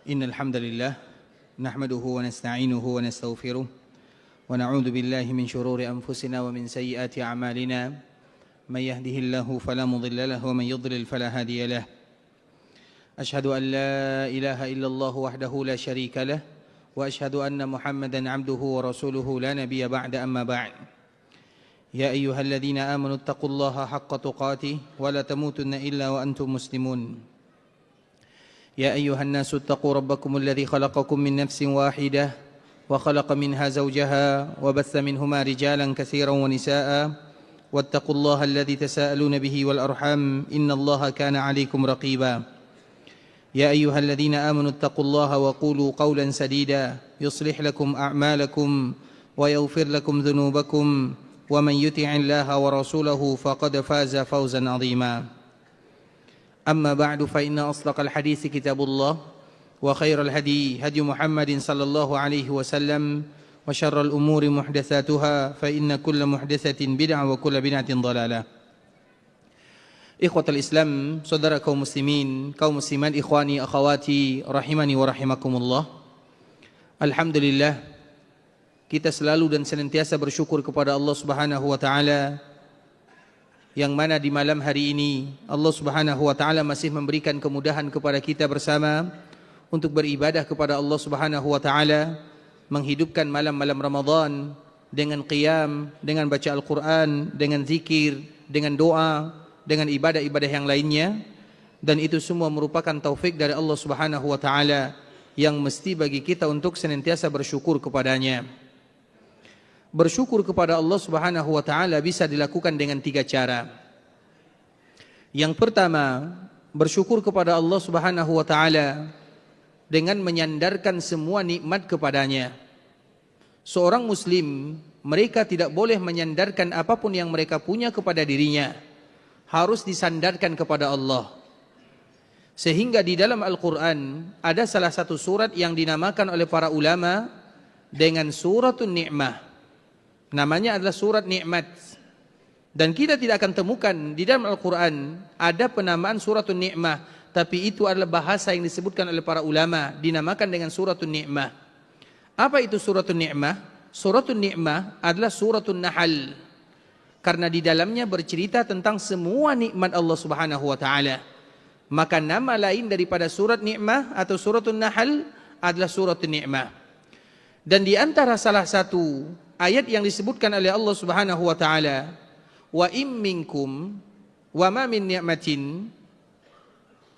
إن الحمد لله نحمده ونستعينه ونستغفره ونعوذ بالله من شرور أنفسنا ومن سيئات أعمالنا من يهده الله فلا مضل له ومن يضلل فلا هادي له أشهد أن لا إله إلا الله وحده لا شريك له وأشهد أن محمدا عبده ورسوله لا نبي بعد أما بعد يا أيها الذين آمنوا اتقوا الله حق تقاته ولا تموتن إلا وأنتم مسلمون يا أيها الناس اتقوا ربكم الذي خلقكم من نفس واحدة وخلق منها زوجها وبث منهما رجالا كثيرا ونساء واتقوا الله الذي تساءلون به والأرحام إن الله كان عليكم رقيبا يا أيها الذين آمنوا اتقوا الله وقولوا قولا سديدا يصلح لكم أعمالكم ويغفر لكم ذنوبكم ومن يطع الله ورسوله فقد فاز فوزا عظيما أما بعد فإن أصدق الحديث كتاب الله وخير الهدي هدي محمد صلى الله عليه وسلم وشر الأمور محدثاتها فإن كل محدثة بدعة وكل بدعة ضلالة. Ikhwatul Islam, saudara kaum muslimin, kaum muslimat, ikhwani, akhawati, rahimani wa rahimakumullah. Alhamdulillah, kita selalu dan senantiasa bersyukur kepada Allah Subhanahu wa taala yang mana di malam hari ini Allah Subhanahu wa taala masih memberikan kemudahan kepada kita bersama untuk beribadah kepada Allah Subhanahu wa taala, menghidupkan malam-malam Ramadan dengan qiyam, dengan baca Al-Qur'an, dengan zikir, dengan doa, dengan ibadah-ibadah yang lainnya, dan itu semua merupakan taufik dari Allah Subhanahu wa taala yang mesti bagi kita untuk senantiasa bersyukur kepadanya. Bersyukur kepada Allah Subhanahu wa taala bisa dilakukan dengan 3 cara. Yang pertama, bersyukur kepada Allah Subhanahu wa taala dengan menyandarkan semua nikmat kepadanya. Seorang muslim, mereka tidak boleh menyandarkan apapun yang mereka punya kepada dirinya. Harus disandarkan kepada Allah. Sehingga di dalam Al-Qur'an ada salah satu surat yang dinamakan oleh para ulama dengan Suratun Ni'mah. Namanya adalah surat nikmat. Dan kita tidak akan temukan di dalam Al-Quran ada penamaan suratun ni'mah, tapi itu adalah bahasa yang disebutkan oleh para ulama, dinamakan dengan suratun ni'mah. Apa itu suratun ni'mah? Suratun ni'mah adalah suratun Nahl, karena di dalamnya bercerita tentang semua nikmat Allah Subhanahu wa taala. Maka nama lain daripada surat ni'mah atau suratun Nahl adalah suratun ni'mah. Dan di antara salah satu ayat yang disebutkan oleh Allah Subhanahu wa taala, wa im minkum wa ma min ni'matin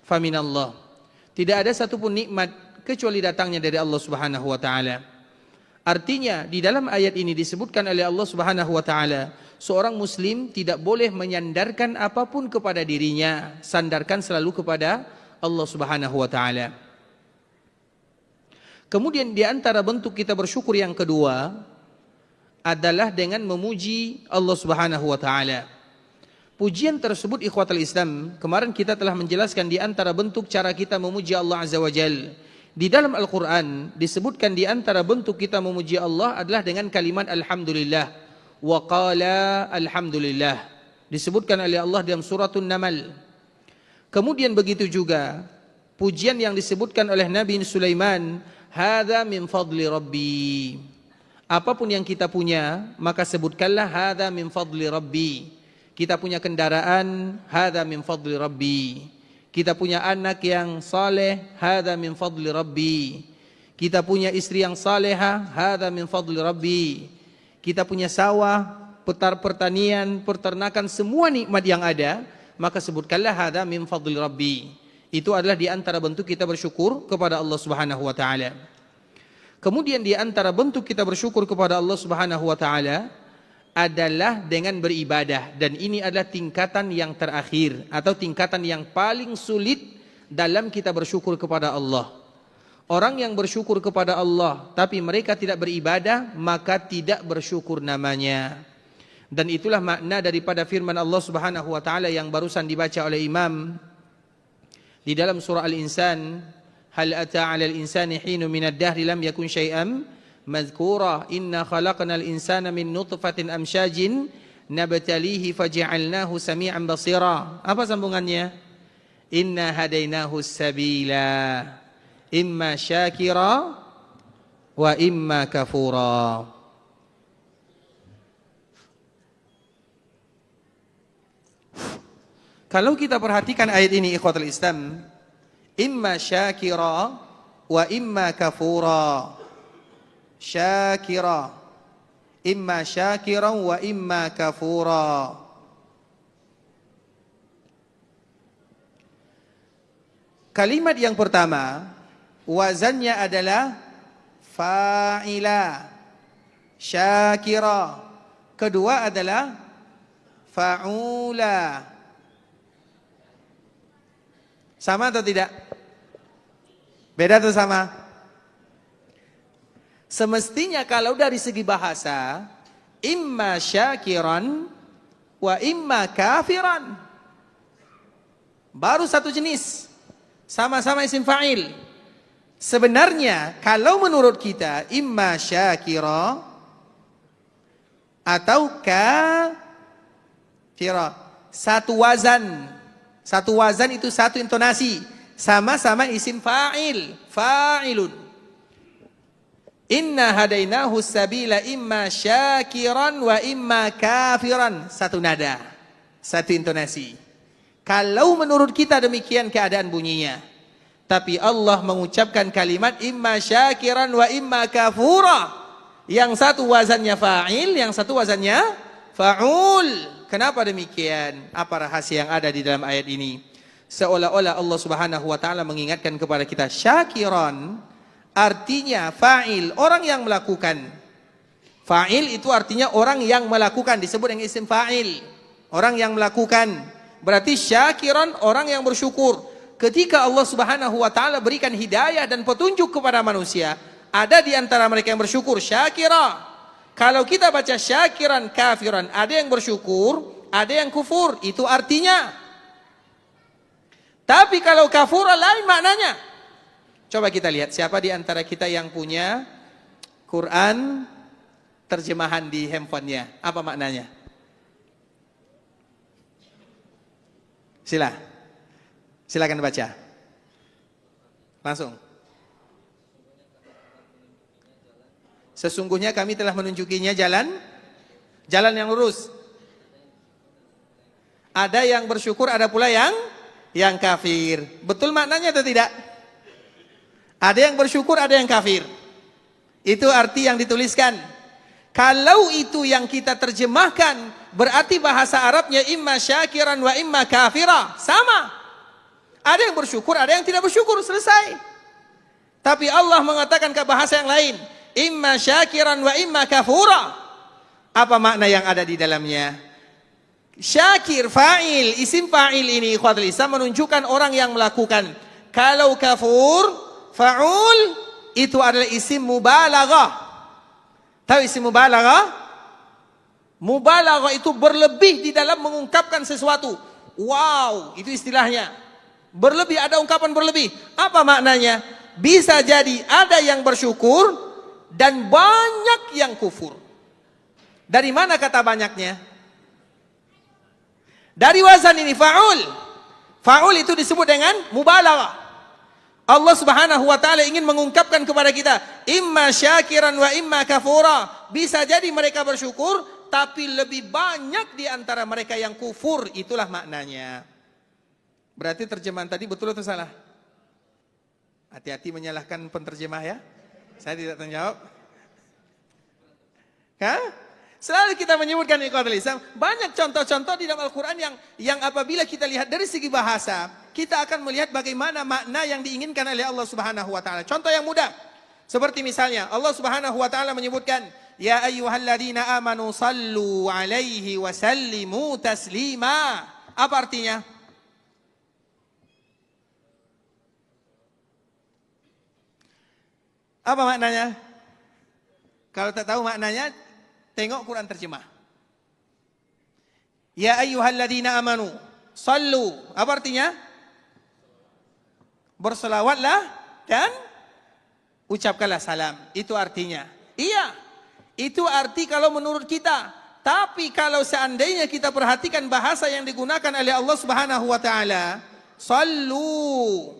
faminallah. Tidak ada satupun nikmat kecuali datangnya dari Allah Subhanahu wa taala. Artinya di dalam ayat ini disebutkan oleh Allah Subhanahu wa taala, seorang muslim tidak boleh menyandarkan apapun kepada dirinya, sandarkan selalu kepada Allah Subhanahu wa taala. Kemudian di antara bentuk kita bersyukur yang kedua adalah dengan memuji Allah Subhanahu wa taala. Pujian tersebut, ikhwatul Islam, kemarin kita telah menjelaskan di antara bentuk cara kita memuji Allah Azza wa Jalla. Di dalam Al-Qur'an disebutkan di antara bentuk kita memuji Allah adalah dengan kalimat alhamdulillah. Wa qala alhamdulillah. Disebutkan oleh Allah dalam suratun Naml. Kemudian begitu juga pujian yang disebutkan oleh Nabi Sulaiman, hadza min fadli rabbi. Apapun yang kita punya, maka sebutkanlah hadza min fadli rabbi. Kita punya kendaraan, hadza min fadli rabbi. Kita punya anak yang saleh, hadza min fadli rabbi. Kita punya istri yang salehah, hadza min fadli rabbi. Kita punya sawah, pertanian, peternakan, semua nikmat yang ada, maka sebutkanlah hadza min fadli rabbi. Itu adalah di antara bentuk kita bersyukur kepada Allah Subhanahu wa taala. Kemudian di antara bentuk kita bersyukur kepada Allah Subhanahu wa taala adalah dengan beribadah, dan ini adalah tingkatan yang terakhir atau tingkatan yang paling sulit dalam kita bersyukur kepada Allah. Orang yang bersyukur kepada Allah tapi mereka tidak beribadah, maka tidak bersyukur namanya. Dan itulah makna daripada firman Allah Subhanahu wa taala yang barusan dibaca oleh Imam di dalam surah Al-Insan, hal ata 'alal insani hinun minad dahri lam yakun syai'an madhkura inna khalaqnal insana min nutfatin amsyajin nabtalihi faj'alnahu sami'an basira. Apa sambungannya? Inna hadainahu sabila imma syakira wa imma kafura. Kalau kita perhatikan ayat ini ikhwatul Islam, imma syakira wa imma kafura. Syakira, imma syakira wa imma kafura. Kalimat yang pertama wazannya adalah fa'ila, syakira. Kedua adalah fa'ula. Sama atau tidak? Beda atau sama? Semestinya kalau dari segi bahasa, imma syakiran wa imma kafiran. Baru satu jenis. Sama-sama isim fa'il. Sebenarnya kalau menurut kita imma syakira atau kafira, satu wazan. Satu wazan itu satu intonasi. Sama-sama isim fa'il. Fa'ilun. Inna hadainahu sabila imma syakiran wa imma kafiran. Satu nada. Satu intonasi. Kalau menurut kita demikian keadaan bunyinya. Tapi Allah mengucapkan kalimat imma syakiran wa imma kafura. Yang satu wazannya fa'il, yang satu wazannya fa'ul. Kenapa demikian? Apa rahasia yang ada di dalam ayat ini? Seolah-olah Allah Subhanahu wa taala mengingatkan kepada kita, syakiran artinya fa'il, orang yang melakukan. Fa'il itu artinya orang yang melakukan, disebut dengan isim fa'il. Orang yang melakukan. Berarti syakiran orang yang bersyukur. Ketika Allah Subhanahu wa taala berikan hidayah dan petunjuk kepada manusia, ada di antara mereka yang bersyukur, syakira. Kalau kita baca syakiran kafiran, ada yang bersyukur, ada yang kufur, itu artinya. Tapi kalau kafura lain maknanya. Coba kita lihat siapa di antara kita yang punya Quran terjemahan di handphonenya. Apa maknanya? Silakan baca. Langsung. Sesungguhnya kami telah menunjukinya jalan yang lurus. Ada yang bersyukur, ada pula yang kafir. Betul maknanya atau tidak? Ada yang bersyukur, ada yang kafir. Itu arti yang dituliskan. Kalau itu yang kita terjemahkan, berarti bahasa Arabnya imma syakiran wa imma kafira. Sama. Ada yang bersyukur, ada yang tidak bersyukur, selesai. Tapi Allah mengatakan ke bahasa yang lain, imma syakiran wa imma kafura. Apa makna yang ada di dalamnya? Syakir fa'il, isim fa'il ini ikhwatul Islam menunjukkan orang yang melakukan. Kalau kafur, fa'ul itu adalah isim mubalaghah. Tahu isim mubalaghah? Mubalaghah itu berlebih di dalam mengungkapkan sesuatu. Wow, itu istilahnya. Berlebih, ada ungkapan berlebih. Apa maknanya? Bisa jadi ada yang bersyukur dan banyak yang kufur. Dari mana kata banyaknya? Dari wazan ini fa'ul. Fa'ul itu disebut dengan mubalaghah. Allah Subhanahu wa taala ingin mengungkapkan kepada kita, imma syakiran wa imma kafura. Bisa jadi mereka bersyukur, tapi lebih banyak di antara mereka yang kufur. Itulah maknanya. Berarti terjemahan tadi betul atau salah? Hati-hati menyalahkan penterjemah ya. Saya tidak tanggung jawab. Hah? Selalu kita menyebutkan ikhwatul Islam, banyak contoh-contoh di dalam Al-Quran yang apabila kita lihat dari segi bahasa, kita akan melihat bagaimana makna yang diinginkan oleh Allah Subhanahu wa taala. Contoh yang mudah. Seperti misalnya Allah Subhanahu wa taala menyebutkan, ya ayyuhalladzina amanu sallu alaihi wa sallimu taslima. Apa artinya? Apa maknanya? Kalau tak tahu maknanya, tengok Quran terjemah. Ya ayyuhalladzina amanu sallu. Apa artinya? Berselawatlah dan ucapkanlah salam. Itu artinya. Iya. Itu arti kalau menurut kita. Tapi kalau seandainya kita perhatikan bahasa yang digunakan oleh Allah Subhanahu wa taala, sallu.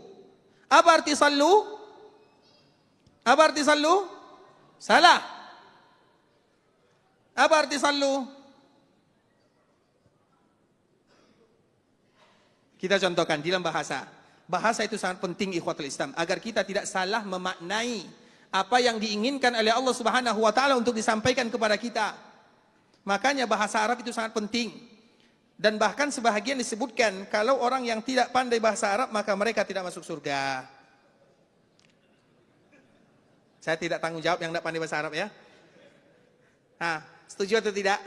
Apa arti sallu? Apa arti sallu? Salah. Apa arti sallu? Kita contohkan dalam bahasa. Bahasa itu sangat penting ikhwatul Islam agar kita tidak salah memaknai apa yang diinginkan oleh Allah Subhanahu wa taala untuk disampaikan kepada kita. Makanya bahasa Arab itu sangat penting. Dan bahkan sebahagian disebutkan kalau orang yang tidak pandai bahasa Arab maka mereka tidak masuk surga. Saya tidak tanggung jawab yang tidak pandai bahasa Arab ya. Nah, setuju atau tidak?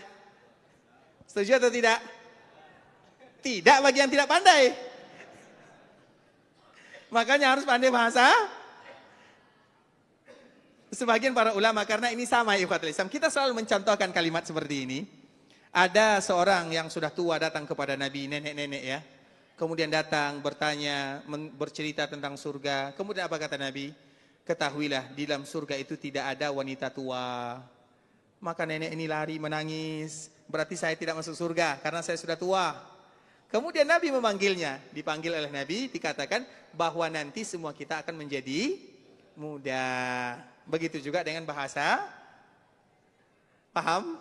Setuju atau tidak? Tidak bagi yang tidak pandai. Makanya harus pandai bahasa. Sebagian para ulama karena ini sama ikhwatul Islam. Kita selalu mencontohkan kalimat seperti ini. Ada seorang yang sudah tua datang kepada Nabi, nenek-nenek ya. Kemudian datang bertanya, bercerita tentang surga. Kemudian apa kata Nabi? Ketahuilah di dalam surga itu tidak ada wanita tua. Maka nenek ini lari menangis. Berarti saya tidak masuk surga karena saya sudah tua. Kemudian Nabi memanggilnya. Dipanggil oleh Nabi dikatakan bahwa nanti semua kita akan menjadi muda. Begitu juga dengan bahasa. Paham?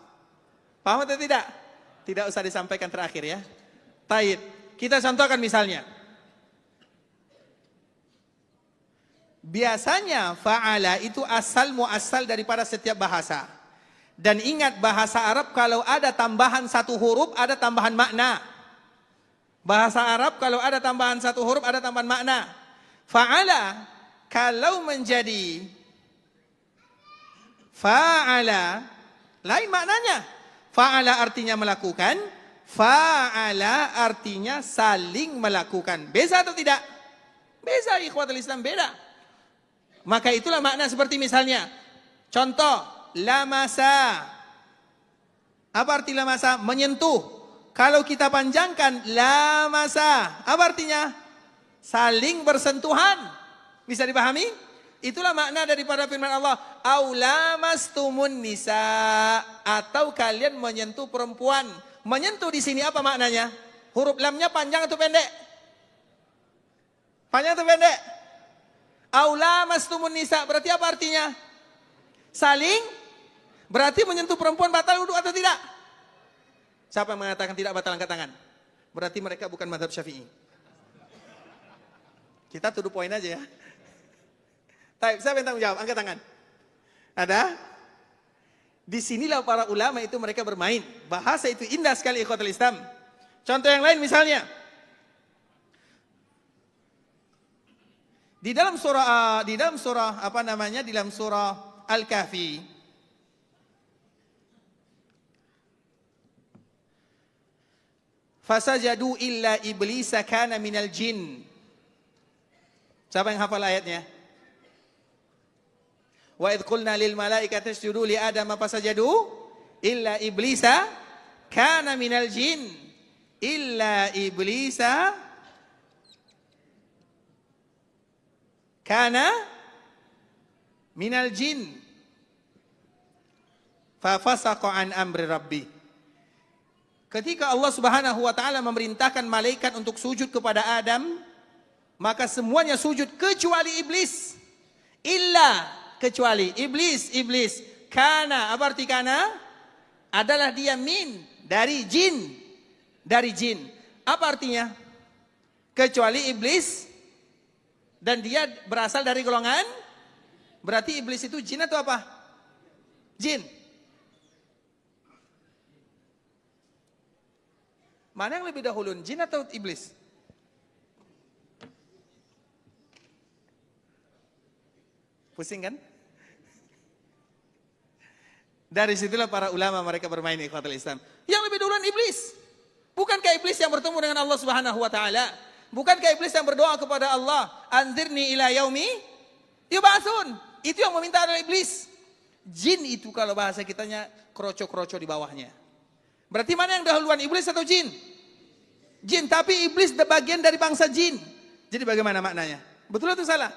Paham atau tidak? Tidak usah disampaikan terakhir ya. Taib. Kita contohkan misalnya. Biasanya fa'ala itu asal muasal daripada setiap bahasa. Dan ingat bahasa Arab kalau ada tambahan satu huruf ada tambahan makna. Bahasa Arab kalau ada tambahan satu huruf ada tambahan makna. Fa'ala kalau menjadi fa'ala lain maknanya. Fa'ala artinya melakukan, fa'ala artinya saling melakukan. Beza atau tidak? Beza ikhwatul Islam, beda. Maka itulah makna seperti misalnya contoh lamasa. Apa arti lamasa? Menyentuh. Kalau kita panjangkan lamasa, apa artinya? Saling bersentuhan. Bisa dipahami? Itulah makna daripada firman Allah, au lamastumun nisa, atau kalian menyentuh perempuan. Menyentuh di sini apa maknanya? Huruf lamnya panjang atau pendek? Panjang atau pendek? Au lamastumun nisa berarti apa artinya? Saling. Berarti menyentuh perempuan batal wudu atau tidak? Siapa yang mengatakan tidak batal angkat tangan? Berarti mereka bukan mazhab Syafi'i. Kita tuduh poin aja ya. Baik, siapa yang tanggung jawab? Angkat tangan. Ada? Disinilah para ulama itu mereka bermain. Bahasa itu indah sekali ikhwatul Islam. Contoh yang lain misalnya. Di dalam surah Al-Kahfi. Fasajadu illa iblisa kana minal jin. Siapa yang hafal ayatnya? Wa idh qulna lil malaikati isjudu li adama fasajadu illa iblisa kana minal jin. Illa iblisa kana minal jin. Fa fasaqa an amri rabbi. Ketika Allah Subhanahu wa taala memerintahkan malaikat untuk sujud kepada Adam, maka semuanya sujud kecuali iblis. Illa kecuali iblis. Kana, apa arti kana? Adalah dia min dari jin. Dari jin. Apa artinya? Kecuali iblis dan dia berasal dari golongan. Berarti iblis itu jin atau apa? Jin. Mana yang lebih dahulu, jin atau iblis? Pusing kan? Dari situlah para ulama mereka bermain ikhwatul Islam. Yang lebih duluan iblis. Bukankah iblis yang bertemu dengan Allah Subhanahu wa taala? Bukankah iblis yang berdoa kepada Allah, "Anzirni ila yaumi yub'atsun"? Itu yang meminta adalah iblis. Jin itu kalau bahasa kitanya kroco-kroco di bawahnya. Berarti mana yang dahuluan, iblis atau jin? Jin, tapi iblis bagian dari bangsa jin. Jadi bagaimana maknanya? Betul atau salah?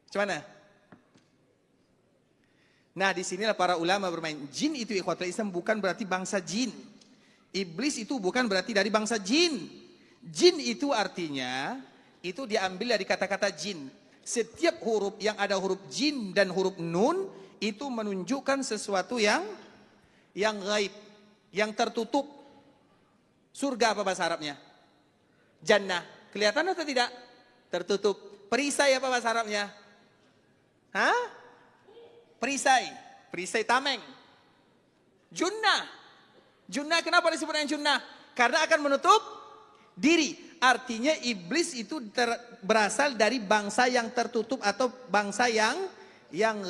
Gimana? Nah, disinilah para ulama bermain. Jin itu ikhwatul Islam bukan berarti bangsa jin. Iblis itu bukan berarti dari bangsa jin. Jin itu artinya itu diambil dari kata-kata jin. Setiap huruf yang ada huruf jin dan huruf nun itu menunjukkan sesuatu yang gaib, yang tertutup. Surga apa bahasa Arabnya? Jannah. Kelihatan atau tidak? Tertutup. Perisai apa bahasa Arabnya? Hah? Perisai. Perisai tameng. Junnah. Junnah kenapa disebut dengan junnah? Karena akan menutup diri. Artinya iblis itu berasal dari bangsa yang tertutup atau bangsa yang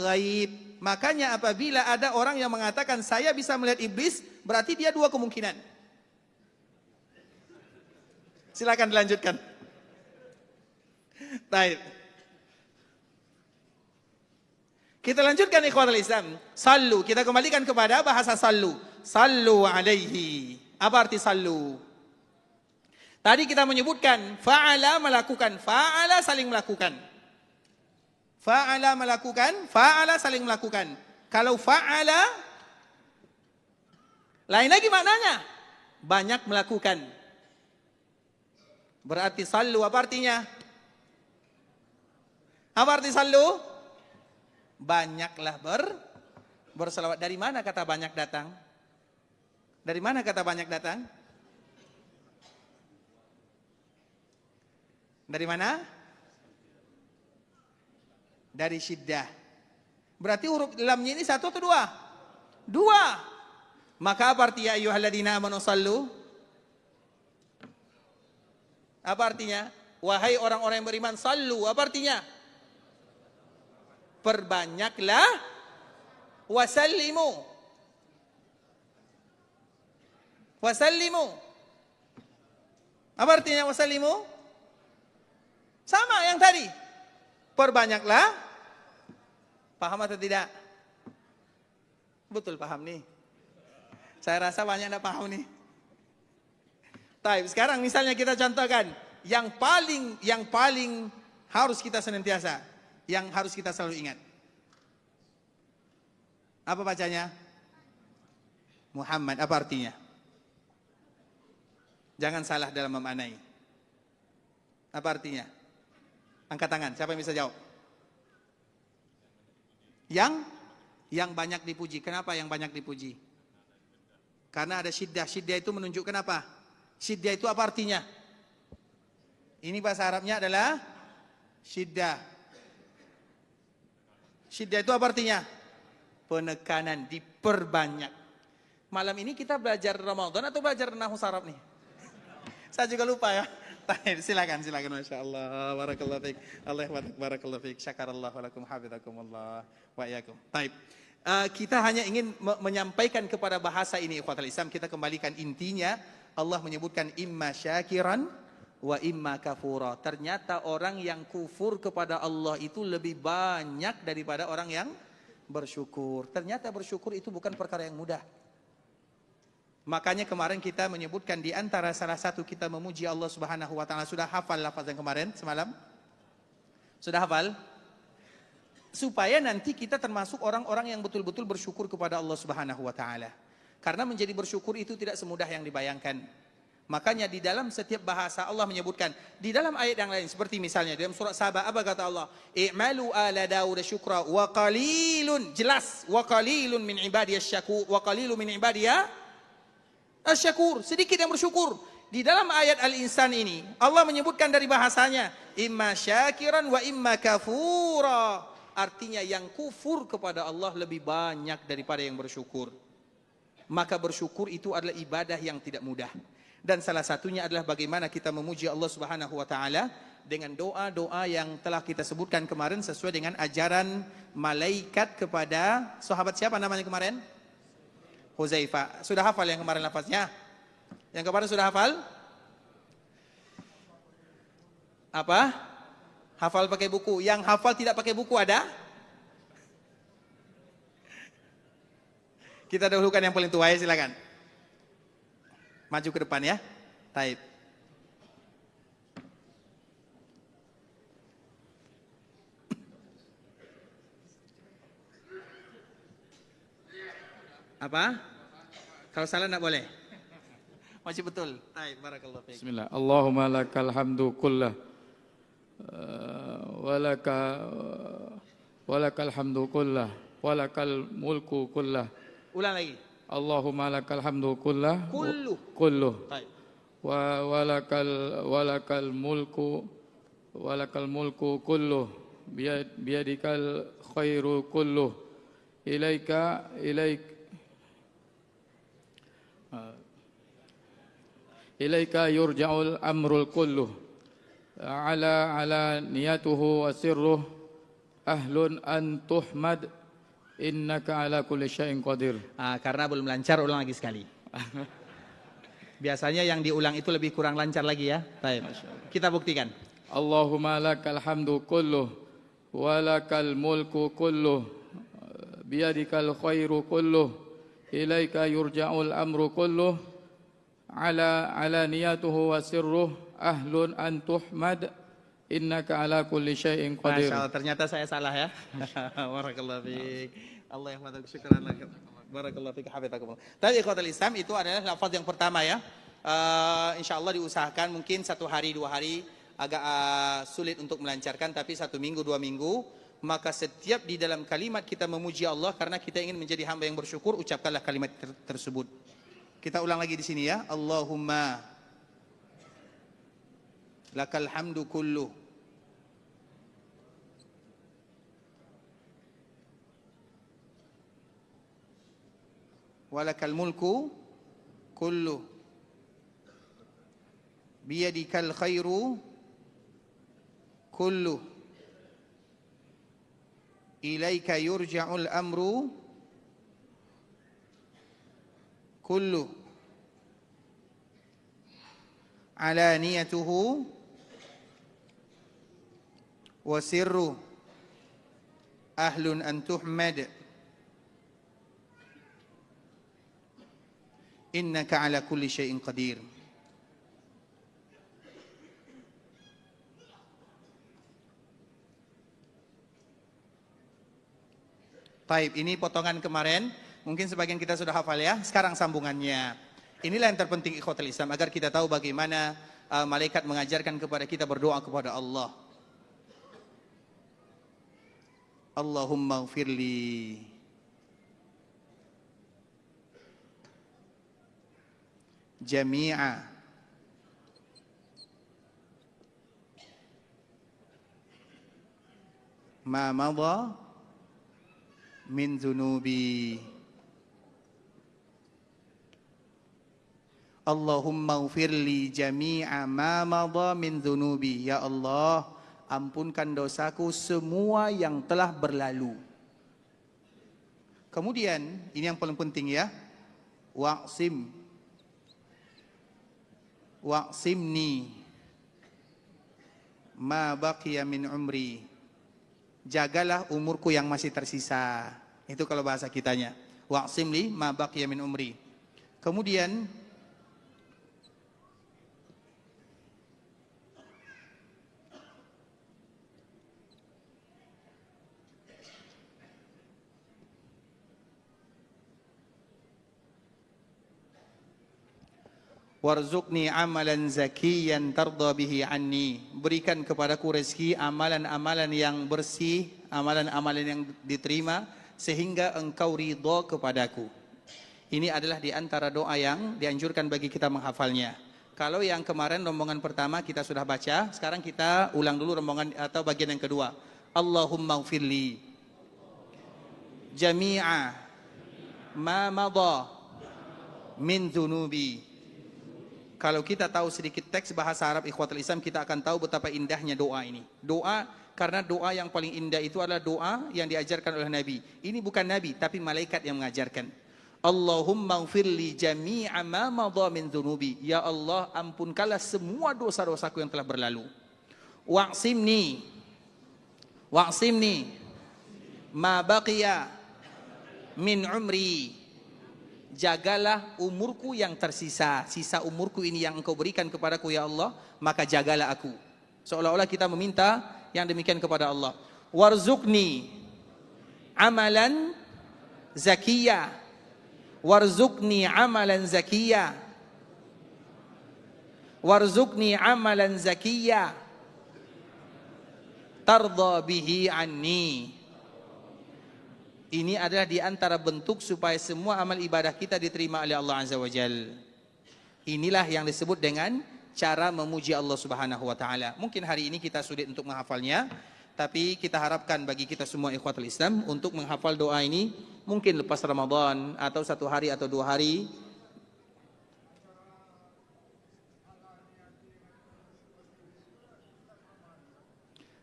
gaib. Makanya apabila ada orang yang mengatakan saya bisa melihat iblis, berarti dia dua kemungkinan. Silakan dilanjutkan. Baik. Kita lanjutkan ikhwatul Islam. Sallu, kita kembalikan kepada bahasa sallu. Sallu alaihi. Apa arti sallu? Tadi kita menyebutkan fa'ala melakukan, fa'ala saling melakukan. Fa'ala melakukan, fa'ala saling melakukan. Kalau fa'ala lain lagi maknanya, banyak melakukan. Berarti sallu apa artinya? Apa arti sallu? Banyaklah berselawat. Dari mana kata banyak datang? Dari mana kata banyak datang? Dari mana? Dari syiddah. Berarti huruf lamnya ini satu atau dua? Dua. Maka apa arti ya ayyuhalladzina amanu sallu? Apa artinya? Wahai orang-orang yang beriman, sallu. Apa artinya? Perbanyaklah wasallimu. Wasallimu. Apa artinya wasallimu? Sama yang tadi. Perbanyaklah. Paham atau tidak? Betul paham nih. Saya rasa banyak yang paham nih. Baik, sekarang misalnya kita contohkan yang paling harus kita senantiasa, yang harus kita selalu ingat. Apa bacanya? Muhammad, apa artinya? Jangan salah dalam memaknai. Apa artinya? Angkat tangan, siapa yang bisa jawab? Yang banyak dipuji. Kenapa yang banyak dipuji? Karena ada syiddah. Syiddah itu menunjukkan apa? Syiddah itu apa artinya? Ini bahasa Arabnya adalah syiddah. Syiddah itu apa artinya? Penekanan, diperbanyak. Malam ini kita belajar Ramadan atau belajar Nahwu Arab nih? Saya juga lupa ya. Silakan Masya Allah. Barakallahu fiik. Allah barakallahu fiik. Syakarallahu lakum hafizakumullah wa iyyakum. Baik. Kita hanya ingin menyampaikan kepada bahasa ini ikhwatul Islam, kita kembalikan intinya. Allah menyebutkan imma syakiran wa imma kafura. Ternyata orang yang kufur kepada Allah itu lebih banyak daripada orang yang bersyukur. Ternyata bersyukur itu bukan perkara yang mudah. Makanya kemarin kita menyebutkan di antara salah satu kita memuji Allah Subhanahu wa taala. Sudah hafal lafaz yang kemarin semalam? Sudah hafal? Supaya nanti kita termasuk orang-orang yang betul-betul bersyukur kepada Allah Subhanahu wa taala. Karena menjadi bersyukur itu tidak semudah yang dibayangkan. Makanya di dalam setiap bahasa Allah menyebutkan, di dalam ayat yang lain seperti misalnya dalam surat Saba apa kata Allah? I'malu ala Daud syukra wa qalilun, jelas, wa qalilun min ibadiyasy syakur, wa qalilun min ibadiyah asy-syakur, sedikit yang bersyukur. Di dalam ayat Al-Insan ini Allah menyebutkan dari bahasanya imma syakiran wa imma kafura. Artinya yang kufur kepada Allah lebih banyak daripada yang bersyukur. Maka bersyukur itu adalah ibadah yang tidak mudah. Dan salah satunya adalah bagaimana kita memuji Allah Subhanahu wa taala dengan doa-doa yang telah kita sebutkan kemarin sesuai dengan ajaran malaikat kepada sahabat siapa namanya kemarin? Huzaifah. Sudah hafal yang kemarin lafaznya? Yang kemarin sudah hafal? Apa? Hafal pakai buku. Yang hafal tidak pakai buku ada? Kita dahulukan yang paling tua ya, silakan. Maju ke depan ya. Taib. Apa? Kalau salah enggak boleh. Masih betul. Baik, barakallahu fiik. Bismillah. Allahumma lakal hamdu kullah walaka walakal hamdu kullah walakal mulku kullah. Ulang lagi. Allahumma lakal hamdu kullah Kullu. Baik. walakal mulku kulluh biyadikal khairu kulluh ilaika yurja'ul amrul kulluh ala niyatuhu wa sirruh ahlun an tuhmad innaka ala kulli syai'in qadir. Karena belum lancar, ulang lagi sekali. Biasanya yang diulang itu lebih kurang lancar lagi ya. Baik. Kita buktikan. Allahumma lakal hamdu kulluh wa lakal mulku kulluh biyadikal khairu kulluh ilaika yurja'ul amru kulluh ala niyatuhu wa sirruh ahlun an tuhmad innaka ala kulli syai'in qadir. Masya Allah, ternyata saya salah ya. Barakallahu fiik. Allah yahfadzak, syukran lak. Barakallahu fiik, hafizakumullah. Tadi ikhwatul Islam itu adalah lafaz yang pertama ya. Insyaallah diusahakan mungkin 1 hari 2 hari agak sulit untuk melancarkan, tapi 1 minggu 2 minggu, maka setiap di dalam kalimat kita memuji Allah karena kita ingin menjadi hamba yang bersyukur, ucapkanlah kalimat tersebut. Kita ulang lagi di sini ya. Allahumma lakal hamdu kullu walakal mulku kullu biyadikal khairu kullu ilaika yurja'ul amru kullu alaniyatuhu wa sirru ahlun an tuhmad innaka ala kulli syai'in qadir. Taib, ini potongan kemarin, mungkin sebagian kita sudah hafal ya. Sekarang sambungannya. Inilah yang terpenting ikhwatul Islam, agar kita tahu bagaimana malaikat mengajarkan kepada kita berdoa kepada Allah. Allahumma ghfirli jami'a ma madha min dhunubi. Allahumma ghfirli jami'a ma madha min dhunubi. Ya Allah, ampunkan dosaku semua yang telah berlalu. Kemudian ini yang paling penting ya. Waqsimni ma baqiya min umri. Jagalah umurku yang masih tersisa. Itu kalau bahasa kitanya. Waqsimli ma baqiya min umri. Kemudian warzuqni amalan zakiyan tarda bihi anni. Berikan kepadaku rezeki amalan-amalan yang bersih, amalan-amalan yang diterima sehingga engkau ridha kepadaku. Ini adalah di antara doa yang dianjurkan bagi kita menghafalnya. Kalau yang kemarin rombongan pertama kita sudah baca, sekarang kita ulang dulu rombongan atau bagian yang kedua. Allahumma ghfirli jami'a ma madha min dhunubi. Kalau kita tahu sedikit teks bahasa Arab ikhwatul Islam, kita akan tahu betapa indahnya doa ini. Doa, karena doa yang paling indah itu adalah doa yang diajarkan oleh Nabi. Ini bukan Nabi, tapi malaikat yang mengajarkan. Allahumma ghfirli jami'a ma madha min dhunubi. Ya Allah, ampunkanlah semua dosa-dosaku yang telah berlalu. Waqsimni ma baqiya min umri. Jagalah umurku yang tersisa. Sisa umurku ini yang engkau berikan kepadaku ya Allah, maka jagalah aku. Seolah-olah kita meminta yang demikian kepada Allah. Warzuqni amalan zakiyah. Warzuqni amalan zakiyah. Warzuqni amalan zakiyah. tardha bihi anni. Ini adalah di antara bentuk supaya semua amal ibadah kita diterima oleh Allah Azza wa Jalla. Inilah yang disebut dengan cara memuji Allah Subhanahu wa taala. Mungkin hari ini kita sulit untuk menghafalnya, tapi kita harapkan bagi kita semua ikhwatul Islam untuk menghafal doa ini mungkin lepas Ramadan atau 1 hari atau 2 hari.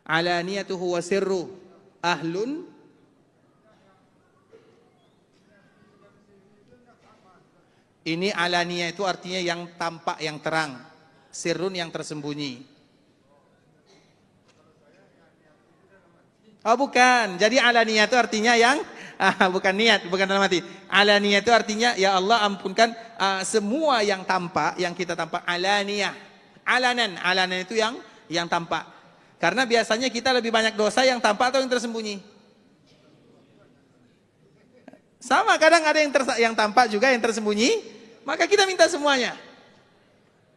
Alaniyatuhu wa sirru ahlun. Ini alaniyah itu artinya yang tampak, yang terang. Sirrun yang tersembunyi. Oh bukan, jadi alaniyah itu artinya yang bukan niat, bukan dalam hati. Alaniyah itu artinya ya Allah ampunkan semua yang tampak, yang kita tampak. Alaniyah, alanan itu yang tampak. Karena biasanya kita lebih banyak dosa yang tampak atau yang tersembunyi. Sama, kadang ada yang tampak juga yang tersembunyi. Maka kita minta semuanya.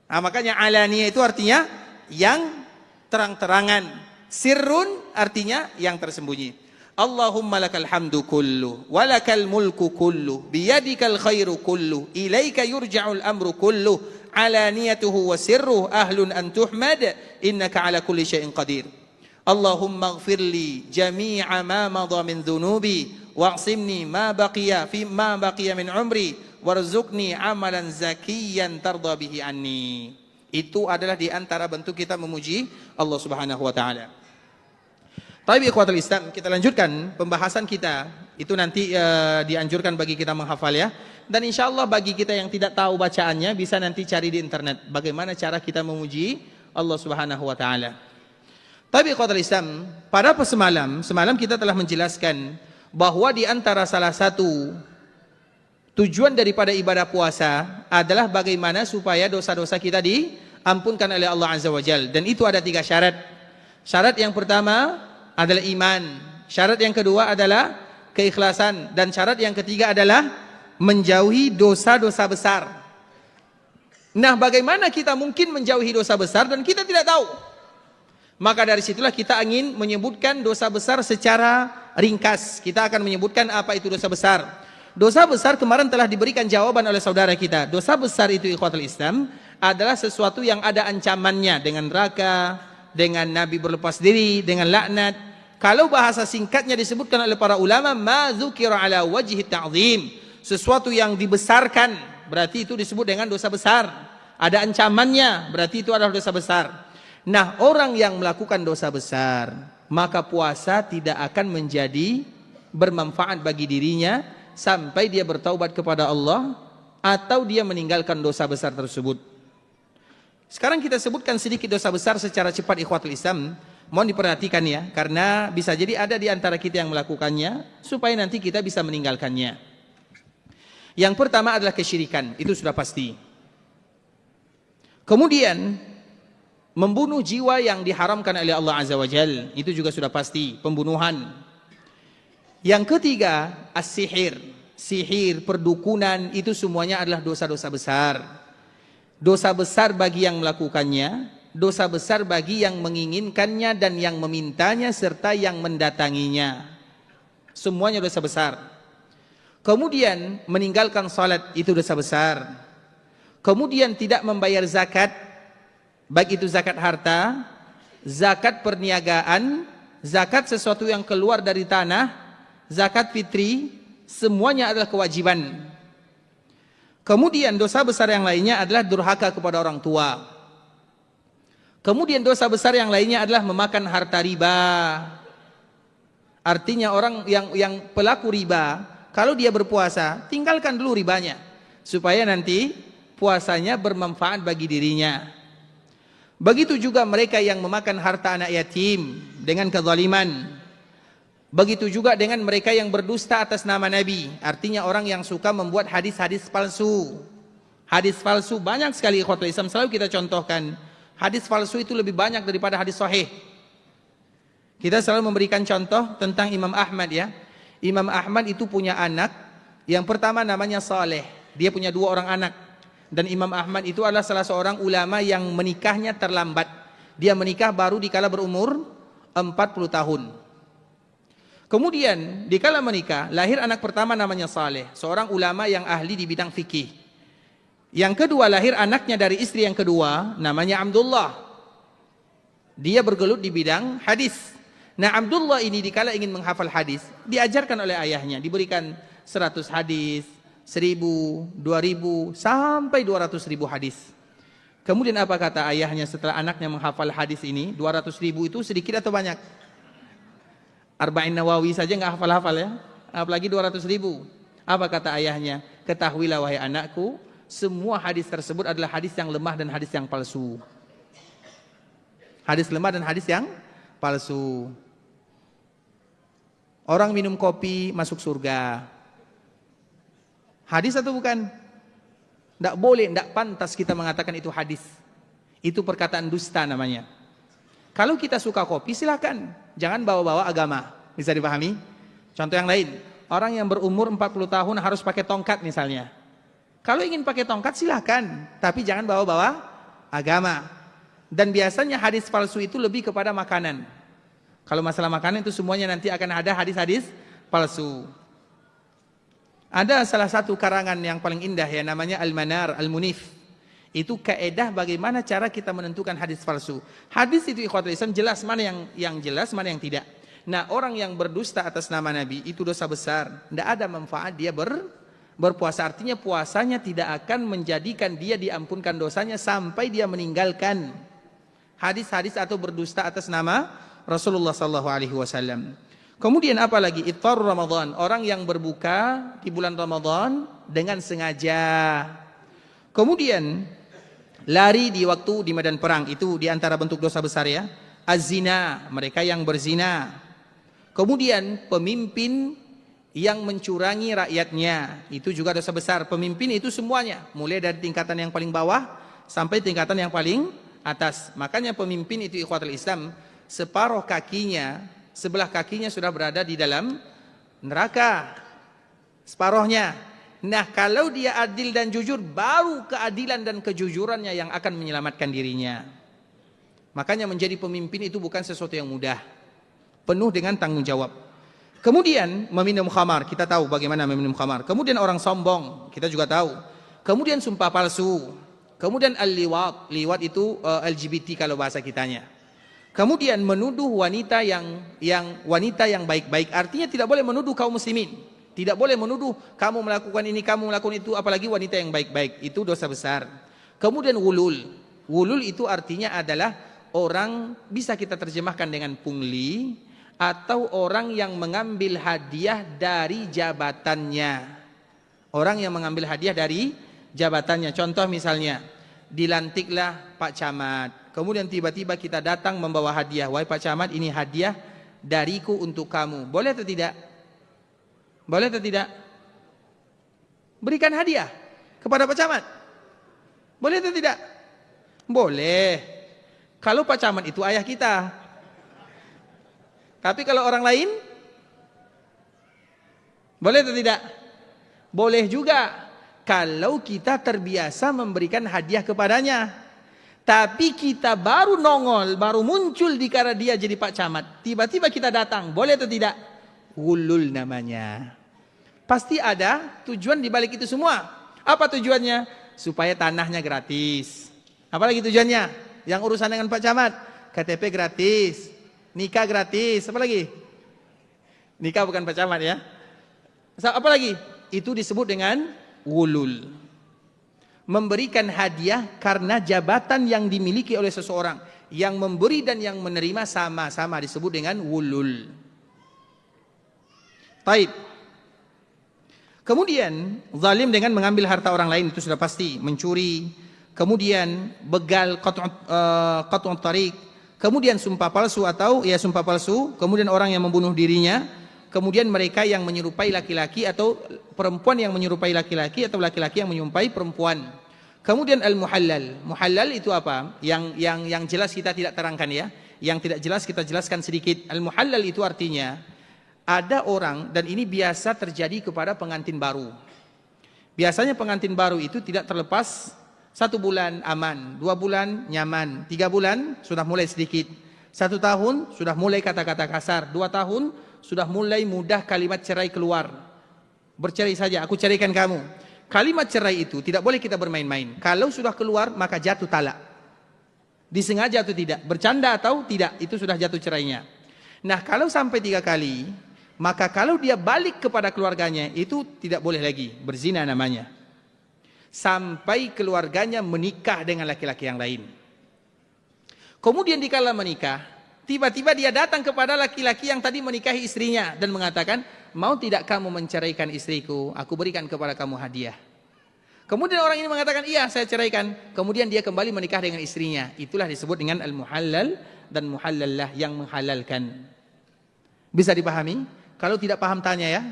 Nah, makanya alaniyah itu artinya yang terang-terangan. Sirrun artinya yang tersembunyi. Allahumma lakal hamdu kullu, walakal mulku kullu, biyadikal khairu kullu, ilaika yurja'ul amru kullu, alaniyatuhu wa sirruh ahlun an tuhmad, innaka ala kulli syai'in qadir. Allahumma ighfirli jami'a ma madha min dhunubi, wa'simni ma baqiya min umri, warzuqni amalan zakiyan tardha bihi anni. Itu adalah di antara bentuk kita memuji Allah Subhanahu wa taala. Baik ikhwatul Islam, kita lanjutkan pembahasan kita. Itu nanti dianjurkan bagi kita menghafal ya. Dan insyaallah bagi kita yang tidak tahu bacaannya bisa nanti cari di internet bagaimana cara kita memuji Allah Subhanahu wa taala. Tapi ikhwatul Islam, pada semalam kita telah menjelaskan bahwa di antara salah satu tujuan daripada ibadah puasa adalah bagaimana supaya dosa-dosa kita diampunkan oleh Allah Azza wa Jalla. Dan itu ada 3 syarat. Syarat yang pertama adalah iman. Syarat yang kedua adalah keikhlasan. Dan syarat yang ketiga adalah menjauhi dosa-dosa besar. Nah, bagaimana kita mungkin menjauhi dosa besar dan kita tidak tahu? Maka dari situlah kita ingin menyebutkan dosa besar secara ringkas. Kita akan menyebutkan apa itu dosa besar. Dosa besar kemarin telah diberikan jawaban oleh saudara kita. Dosa besar itu ikhwatul Islam adalah sesuatu yang ada ancamannya dengan neraka, dengan Nabi berlepas diri, dengan laknat. Kalau bahasa singkatnya disebutkan oleh para ulama, ma dzukira ala wajhi ta'zim. Sesuatu yang dibesarkan, berarti itu disebut dengan dosa besar. Ada ancamannya, berarti itu adalah dosa besar. Nah, orang yang melakukan dosa besar, maka puasa tidak akan menjadi bermanfaat bagi dirinya sampai dia bertaubat kepada Allah atau dia meninggalkan dosa besar tersebut. Sekarang kita sebutkan sedikit dosa besar secara cepat ikhwatul Islam. Mohon diperhatikan ya, karena bisa jadi ada di antara kita yang melakukannya supaya nanti kita bisa meninggalkannya. Yang pertama adalah kesyirikan, itu sudah pasti. Kemudian membunuh jiwa yang diharamkan oleh Allah Azza wa Jalla, itu juga sudah pasti, pembunuhan. Yang ketiga, as-sihir. Sihir, perdukunan, itu semuanya adalah dosa-dosa besar. Dosa besar bagi yang melakukannya, dosa besar bagi yang menginginkannya dan yang memintanya serta yang mendatanginya. Semuanya dosa besar. Kemudian meninggalkan salat, itu dosa besar. Kemudian tidak membayar zakat, baik itu zakat harta, zakat perniagaan, zakat sesuatu yang keluar dari tanah, zakat fitri, semuanya adalah kewajiban. Kemudian dosa besar yang lainnya adalah durhaka kepada orang tua. Kemudian dosa besar yang lainnya adalah memakan harta riba. Artinya orang yang pelaku riba, kalau dia berpuasa, tinggalkan dulu ribanya supaya nanti puasanya bermanfaat bagi dirinya. Begitu juga mereka yang memakan harta anak yatim dengan kezaliman. Begitu juga dengan mereka yang berdusta atas nama Nabi. Artinya orang yang suka membuat hadis-hadis palsu. Hadis palsu banyak sekali ikhwatul Islam, selalu kita contohkan. Hadis palsu itu lebih banyak daripada hadis sahih. Kita selalu memberikan contoh tentang Imam Ahmad ya. Imam Ahmad itu punya anak. Yang pertama namanya Saleh. Dia punya 2 orang anak. Dan Imam Ahmad itu adalah salah seorang ulama yang menikahnya terlambat. Dia menikah baru dikala berumur 40 tahun. Kemudian dikala menikah, lahir anak pertama namanya Saleh, seorang ulama yang ahli di bidang fikih. Yang kedua, lahir anaknya dari istri yang kedua, namanya Abdullah. Dia bergelut di bidang hadis. Nah, Abdullah ini dikala ingin menghafal hadis, diajarkan oleh ayahnya, diberikan 100 hadis, 1000, 2000, sampai 200.000 hadis. Kemudian apa kata ayahnya setelah anaknya menghafal hadis ini? 200.000 itu sedikit atau banyak? Arba'in Nawawi saja nggak hafal-hafal ya, apalagi 200.000. Apa kata ayahnya? Ketahuilah wahai anakku, semua hadis tersebut adalah hadis yang lemah dan hadis yang palsu. Hadis lemah dan hadis yang palsu. Orang minum kopi masuk surga. Hadis atau bukan? Tidak boleh, tidak pantas kita mengatakan itu hadis. Itu perkataan dusta namanya. Kalau kita suka kopi silakan, jangan bawa-bawa agama. Bisa dipahami? Contoh yang lain, orang yang berumur 40 tahun harus pakai tongkat misalnya. Kalau ingin pakai tongkat silakan, tapi jangan bawa-bawa agama. Dan biasanya hadis palsu itu lebih kepada makanan. Kalau masalah makanan itu semuanya nanti akan ada hadis-hadis palsu. Ada salah satu karangan yang paling indah ya, namanya Al-Manar Al-Munif. Itu kaedah bagaimana cara kita menentukan hadis palsu. Hadis itu ikhwatul Islam jelas mana yang jelas, mana yang tidak. Nah, orang yang berdusta atas nama Nabi itu dosa besar. Tidak ada manfaat dia berpuasa. Artinya puasanya tidak akan menjadikan dia diampunkan dosanya sampai dia meninggalkan hadis-hadis atau berdusta atas nama Rasulullah SAW. Kemudian apa lagi? Iftar Ramadan. Orang yang berbuka di bulan Ramadan dengan sengaja. Kemudian lari di waktu di medan perang, itu di antara bentuk dosa besar ya. Az-zina, mereka yang berzina. Kemudian pemimpin yang mencurangi rakyatnya, itu juga dosa besar. Pemimpin itu semuanya, mulai dari tingkatan yang paling bawah sampai tingkatan yang paling atas. Makanya pemimpin itu ikhwatul Islam, separuh kakinya, sebelah kakinya sudah berada di dalam neraka. Separuhnya. Nah, kalau dia adil dan jujur, baru keadilan dan kejujurannya yang akan menyelamatkan dirinya. Makanya menjadi pemimpin itu bukan sesuatu yang mudah. Penuh dengan tanggung jawab. Kemudian meminum khamar, kita tahu bagaimana meminum khamar. Kemudian orang sombong, kita juga tahu. Kemudian sumpah palsu. Kemudian al-liwat, liwat itu LGBT kalau bahasa kitanya. Kemudian menuduh wanita yang baik-baik, artinya tidak boleh menuduh kaum muslimin. Tidak boleh menuduh kamu melakukan ini, kamu melakukan itu, apalagi wanita yang baik-baik. Itu dosa besar. Kemudian wulul. Wulul itu artinya adalah orang, bisa kita terjemahkan dengan pungli, atau orang yang mengambil hadiah dari jabatannya. Orang yang mengambil hadiah dari jabatannya. Contoh misalnya, dilantiklah Pak Camat. Kemudian tiba-tiba kita datang membawa hadiah. Wahai Pak Camat, ini hadiah dariku untuk kamu. Boleh atau tidak? Boleh atau tidak? Berikan hadiah kepada Pak Camat. Boleh atau tidak? Boleh. Kalau Pak Camat itu ayah kita. Tapi kalau orang lain, boleh atau tidak? Boleh juga. Kalau kita terbiasa memberikan hadiah kepadanya. Tapi kita baru nongol, baru muncul dikala dia jadi Pak Camat. Tiba-tiba kita datang, boleh atau tidak? Gulul namanya. Pasti ada tujuan di balik itu semua. Apa tujuannya? Supaya tanahnya gratis. Apalagi tujuannya? Yang urusan dengan Pak Camat, KTP gratis, nikah gratis, apa lagi? Nikah bukan Pak Camat ya. Apa lagi? Itu disebut dengan gulul. Memberikan hadiah karena jabatan yang dimiliki oleh seseorang. Yang memberi dan yang menerima sama-sama disebut dengan gulul. Taib. Kemudian zalim dengan mengambil harta orang lain, itu sudah pasti. Mencuri. Kemudian begal, qat'ut tariq. Kemudian sumpah palsu atau ya sumpah palsu. Kemudian orang yang membunuh dirinya. Kemudian mereka yang menyerupai laki-laki atau perempuan yang menyerupai laki-laki atau laki-laki yang menyerupai perempuan. Kemudian al-muhallal. Muhallal itu apa? Yang jelas kita tidak terangkan ya. Yang tidak jelas kita jelaskan sedikit. Al-muhallal itu artinya ada orang, dan ini biasa terjadi kepada pengantin baru. Biasanya pengantin baru itu tidak terlepas 1 bulan aman, 2 bulan nyaman, 3 bulan sudah mulai sedikit. 1 tahun sudah mulai kata-kata kasar, 2 tahun sudah mulai mudah kalimat cerai keluar. Bercerai saja, aku ceraikan kamu. Kalimat cerai itu tidak boleh kita bermain-main. Kalau sudah keluar maka jatuh talak. Disengaja atau tidak, bercanda atau tidak, itu sudah jatuh cerainya. Nah kalau sampai 3 kali, maka kalau dia balik kepada keluarganya, itu tidak boleh lagi, berzina namanya. Sampai keluarganya menikah dengan laki-laki yang lain. Kemudian dikala menikah, tiba-tiba dia datang kepada laki-laki yang tadi menikahi istrinya dan mengatakan, mau tidak kamu menceraikan istriku, aku berikan kepada kamu hadiah. Kemudian orang ini mengatakan, iya saya ceraikan. Kemudian dia kembali menikah dengan istrinya. Itulah disebut dengan al-muhallal dan muhallallah, yang menghalalkan. Bisa dipahami? Kalau tidak paham tanya ya.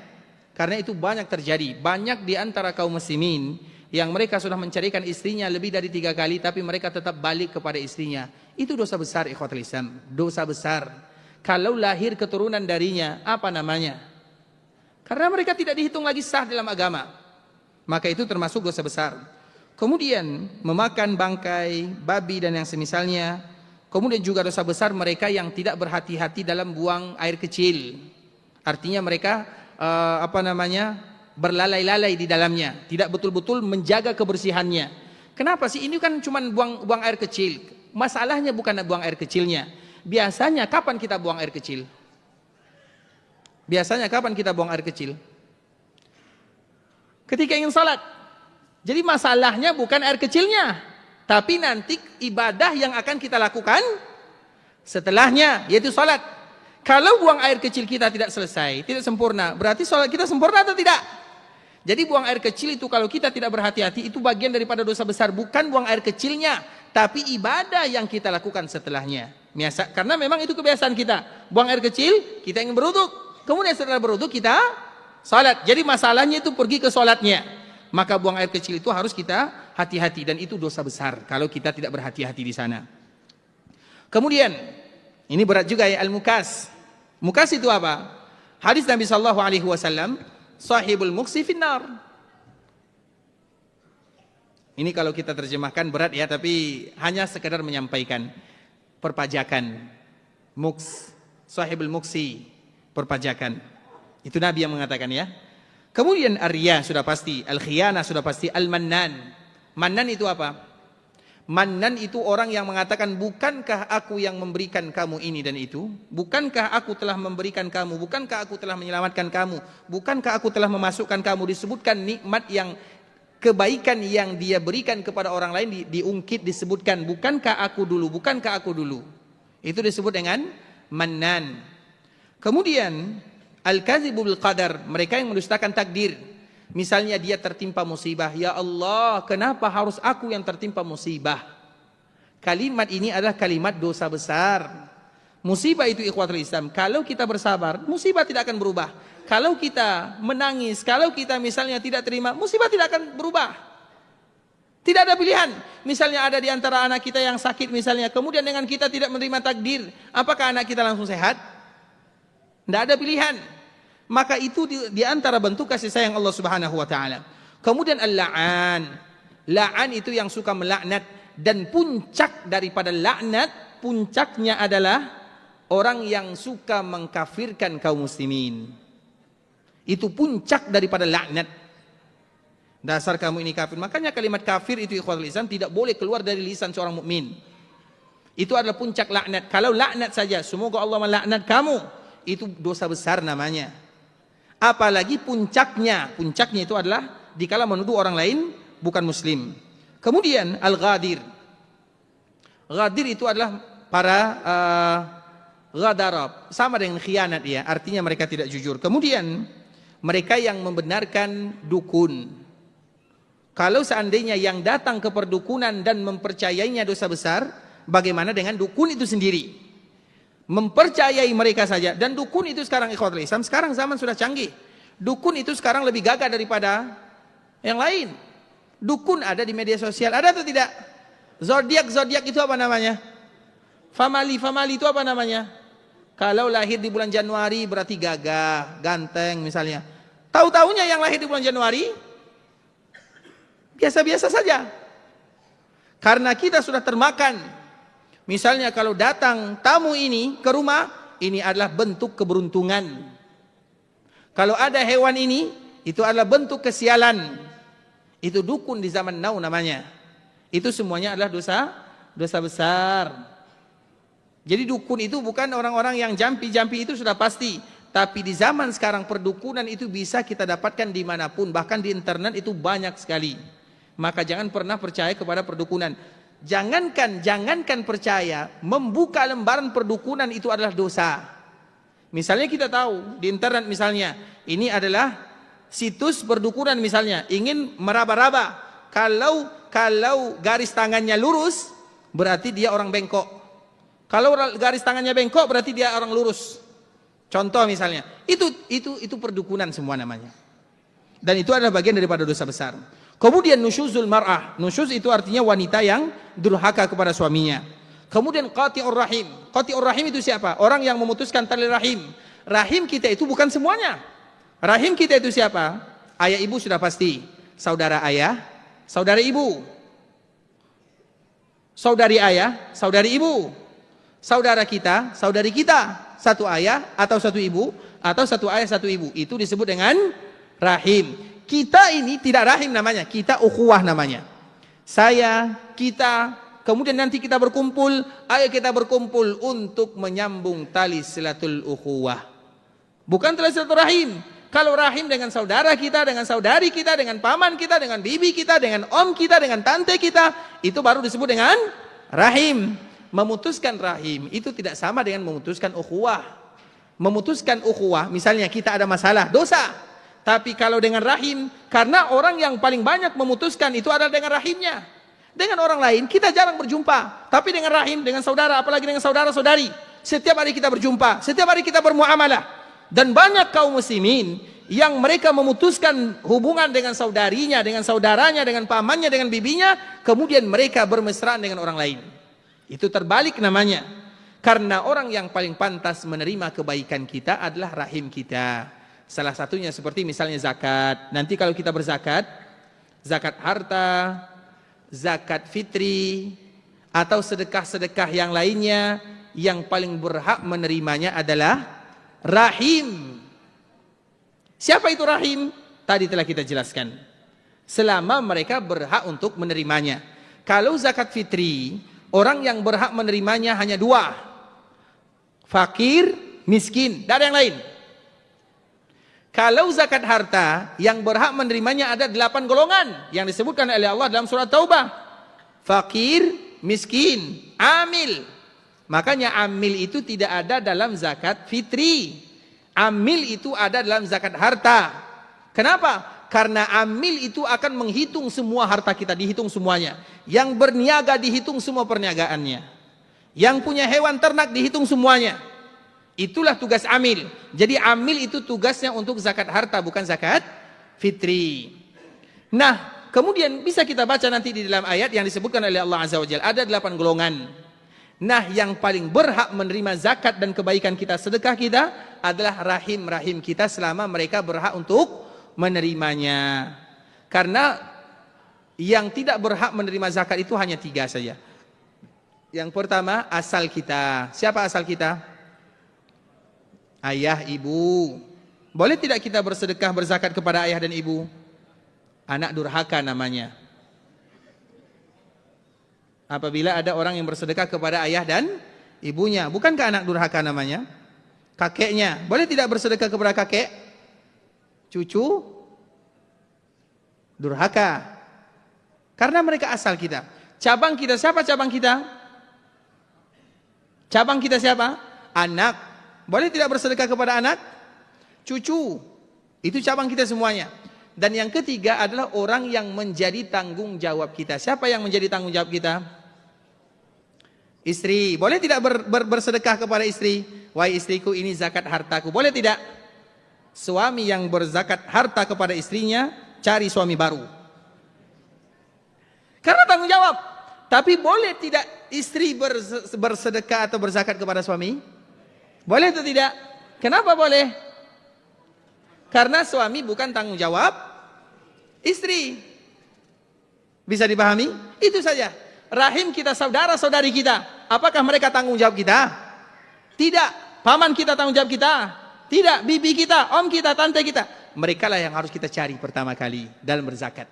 Karena itu banyak terjadi. Banyak di antara kaum muslimin yang mereka sudah menceraikan istrinya lebih dari 3 kali, tapi mereka tetap balik kepada istrinya. Itu dosa besar, ikhwatul Islam. Dosa besar. Kalau lahir keturunan darinya, apa namanya? Karena mereka tidak dihitung lagi sah dalam agama. Maka itu termasuk dosa besar. Kemudian memakan bangkai babi dan yang semisalnya. Kemudian juga dosa besar mereka yang tidak berhati-hati dalam buang air kecil. Artinya mereka berlalai-lalai di dalamnya, tidak betul-betul menjaga kebersihannya. Kenapa sih? Ini kan cuma buang air kecil. Masalahnya bukan buang air kecilnya. Biasanya kapan kita buang air kecil? Biasanya kapan kita buang air kecil? Ketika ingin salat. Jadi masalahnya bukan air kecilnya, tapi nanti ibadah yang akan kita lakukan setelahnya, yaitu salat. Kalau buang air kecil kita tidak selesai, tidak sempurna, berarti salat kita sempurna atau tidak? Jadi buang air kecil itu kalau kita tidak berhati-hati, itu bagian daripada dosa besar. Bukan buang air kecilnya, tapi ibadah yang kita lakukan setelahnya. Karena memang itu kebiasaan kita. Buang air kecil, kita ingin berwudu. Kemudian setelah berwudu kita salat. Jadi masalahnya itu pergi ke salatnya. Maka buang air kecil itu harus kita hati-hati. Dan itu dosa besar kalau kita tidak berhati-hati di sana. Kemudian, ini berat juga ya, al-mukas. Mukas itu apa? Hadis Nabi SAW, sahibul muksi finnar. Ini kalau kita terjemahkan berat ya, tapi hanya sekedar menyampaikan. Perpajakan. Muks, sahibul muksi, perpajakan. Itu Nabi yang mengatakan ya. Kemudian ar-riya sudah pasti, al-khiyana sudah pasti, al-mannan. Mannan itu apa? Mannan itu orang yang mengatakan, bukankah aku yang memberikan kamu ini dan itu? Bukankah aku telah memberikan kamu? Bukankah aku telah menyelamatkan kamu? Bukankah aku telah memasukkan kamu? Disebutkan nikmat yang, kebaikan yang dia berikan kepada orang lain diungkit, disebutkan, bukankah aku dulu? Bukankah aku dulu? Itu disebut dengan mannan. Kemudian al-kadzibul qadar, mereka yang mendustakan takdir. Misalnya dia tertimpa musibah, ya Allah, kenapa harus aku yang tertimpa musibah? Kalimat ini adalah kalimat dosa besar. Musibah itu ikhwatul Islam, kalau kita bersabar, musibah tidak akan berubah. Kalau kita menangis, kalau kita misalnya tidak terima, musibah tidak akan berubah. Tidak ada pilihan. Misalnya ada di antara anak kita yang sakit misalnya, kemudian dengan kita tidak menerima takdir, apakah anak kita langsung sehat? Tidak ada pilihan. Maka itu di antara bentuk kasih sayang Allah Subhanahu wa taala. Kemudian al-la'an. La'an itu yang suka melaknat, dan puncak daripada laknat, puncaknya adalah orang yang suka mengkafirkan kaum muslimin. Itu puncak daripada laknat. Dasar kamu ini kafir. Makanya kalimat kafir itu ikhwatul Islam tidak boleh keluar dari lisan seorang mukmin. Itu adalah puncak laknat. Kalau laknat saja, semoga Allah melaknat kamu, itu dosa besar namanya. Apalagi puncaknya itu adalah dikala menuduh orang lain bukan muslim. Kemudian al-ghadir. Ghadir itu adalah para ghadarab, sama dengan khianat ya, artinya mereka tidak jujur. Kemudian mereka yang membenarkan dukun. Kalau seandainya yang datang ke perdukunan dan mempercayainya dosa besar, bagaimana dengan dukun itu sendiri? Mempercayai mereka saja. Dan dukun itu sekarang ikhwatul Islam, sekarang zaman sudah canggih. Dukun itu sekarang lebih gagah daripada yang lain. Dukun ada di media sosial, ada atau tidak? Zodiak itu apa namanya? Famali itu apa namanya? Kalau lahir di bulan Januari berarti gagah, ganteng misalnya. Tahu-taunya yang lahir di bulan Januari biasa-biasa saja. Karena kita sudah termakan Misalnya kalau datang tamu ini ke rumah, ini adalah bentuk keberuntungan. Kalau ada hewan ini, itu adalah bentuk kesialan. Itu dukun di zaman now namanya. Itu semuanya adalah dosa besar. Jadi dukun itu bukan orang-orang yang jampi-jampi, itu sudah pasti. Tapi di zaman sekarang perdukunan itu bisa kita dapatkan dimanapun. Bahkan di internet itu banyak sekali. Maka jangan pernah percaya kepada perdukunan. Jangankan percaya, membuka lembaran perdukunan itu adalah dosa. Misalnya kita tahu di internet misalnya, ini adalah situs perdukunan misalnya, ingin meraba-raba. Kalau garis tangannya lurus, berarti dia orang bengkok. Kalau garis tangannya bengkok, berarti dia orang lurus. Contoh misalnya, itu perdukunan semua namanya. Dan itu adalah bagian daripada dosa besar. Kemudian nusyuzul mar'ah. Nusyuz itu artinya wanita yang durhaka kepada suaminya. Kemudian qati'ur rahim. Qati'ur rahim itu siapa? Orang yang memutuskan tali rahim. Rahim kita itu bukan semuanya. Rahim kita itu siapa? Ayah ibu sudah pasti. Saudara ayah, saudara ibu. Saudari ayah, saudari ibu. Saudara kita, saudari kita. Satu ayah atau satu ibu, atau satu ayah satu ibu. Itu disebut dengan rahim. Kita ini tidak rahim namanya, kita ukhuwah namanya. Saya, kita, kemudian nanti kita berkumpul, ayo kita berkumpul untuk menyambung tali silatul ukhuwah. Bukan tali silaturahim. Kalau rahim dengan saudara kita, dengan saudari kita, dengan paman kita, dengan bibi kita, dengan om kita, dengan tante kita, itu baru disebut dengan rahim. Memutuskan rahim itu tidak sama dengan memutuskan ukhuwah. Memutuskan ukhuwah, misalnya kita ada masalah, dosa. Tapi kalau dengan rahim, karena orang yang paling banyak memutuskan itu adalah dengan rahimnya. Dengan orang lain, kita jarang berjumpa. Tapi dengan rahim, dengan saudara, apalagi dengan saudara-saudari. Setiap hari kita berjumpa, setiap hari kita bermuamalah. Dan banyak kaum muslimin yang mereka memutuskan hubungan dengan saudarinya, dengan saudaranya, dengan pamannya, dengan bibinya. Kemudian mereka bermesraan dengan orang lain. Itu terbalik namanya. Karena orang yang paling pantas menerima kebaikan kita adalah rahim kita. Salah satunya seperti misalnya zakat. Nanti kalau kita berzakat, zakat harta, zakat fitri, atau sedekah-sedekah yang lainnya, yang paling berhak menerimanya adalah rahim. Siapa itu rahim? Tadi telah kita jelaskan. Selama mereka berhak untuk menerimanya. Kalau zakat fitri, orang yang berhak menerimanya hanya dua. Fakir, miskin, tidak ada yang lain. Kalau zakat harta, yang berhak menerimanya ada 8 golongan yang disebutkan oleh Allah dalam surat Taubah. Fakir, miskin, amil. Makanya amil itu tidak ada dalam zakat fitri. Amil itu ada dalam zakat harta. Kenapa? Karena amil itu akan menghitung semua harta kita, dihitung semuanya. Yang berniaga dihitung semua perniagaannya. Yang punya hewan ternak dihitung semuanya. Itulah tugas amil. Jadi amil itu tugasnya untuk zakat harta, bukan zakat fitri. Nah, kemudian bisa kita baca nanti di dalam ayat yang disebutkan oleh Allah Azza wa Jalla. Ada 8 golongan. Nah, yang paling berhak menerima zakat dan kebaikan kita, sedekah kita, adalah rahim-rahim kita selama mereka berhak untuk menerimanya. Karena yang tidak berhak menerima zakat itu hanya 3 saja. Yang pertama, asal kita. Siapa asal kita? Ayah, ibu. Boleh tidak kita bersedekah, berzakat kepada ayah dan ibu? Anak durhaka namanya. Apabila ada orang yang bersedekah kepada ayah dan ibunya, bukankah anak durhaka namanya? Kakeknya, boleh tidak bersedekah kepada kakek? Cucu durhaka. Karena mereka asal kita. Cabang kita siapa cabang kita? Cabang kita siapa? Anak. Boleh tidak bersedekah kepada anak? Cucu. Itu cabang kita semuanya. Dan yang ketiga adalah orang yang menjadi tanggung jawab kita. Siapa yang menjadi tanggung jawab kita? Istri. Boleh tidak bersedekah kepada istri? Wahai istriku, ini zakat hartaku. Boleh tidak? Suami yang berzakat harta kepada istrinya, cari suami baru. Karena tanggung jawab. Tapi boleh tidak istri bersedekah atau berzakat kepada suami? Boleh atau tidak? Kenapa boleh? Karena suami bukan tanggung jawab istri. Bisa dipahami? Itu saja. Rahim kita, saudara-saudari kita. Apakah mereka tanggung jawab kita? Tidak. Paman kita tanggung jawab kita? Tidak. Bibi kita, om kita, tante kita. Mereka lah yang harus kita cari pertama kali dalam berzakat.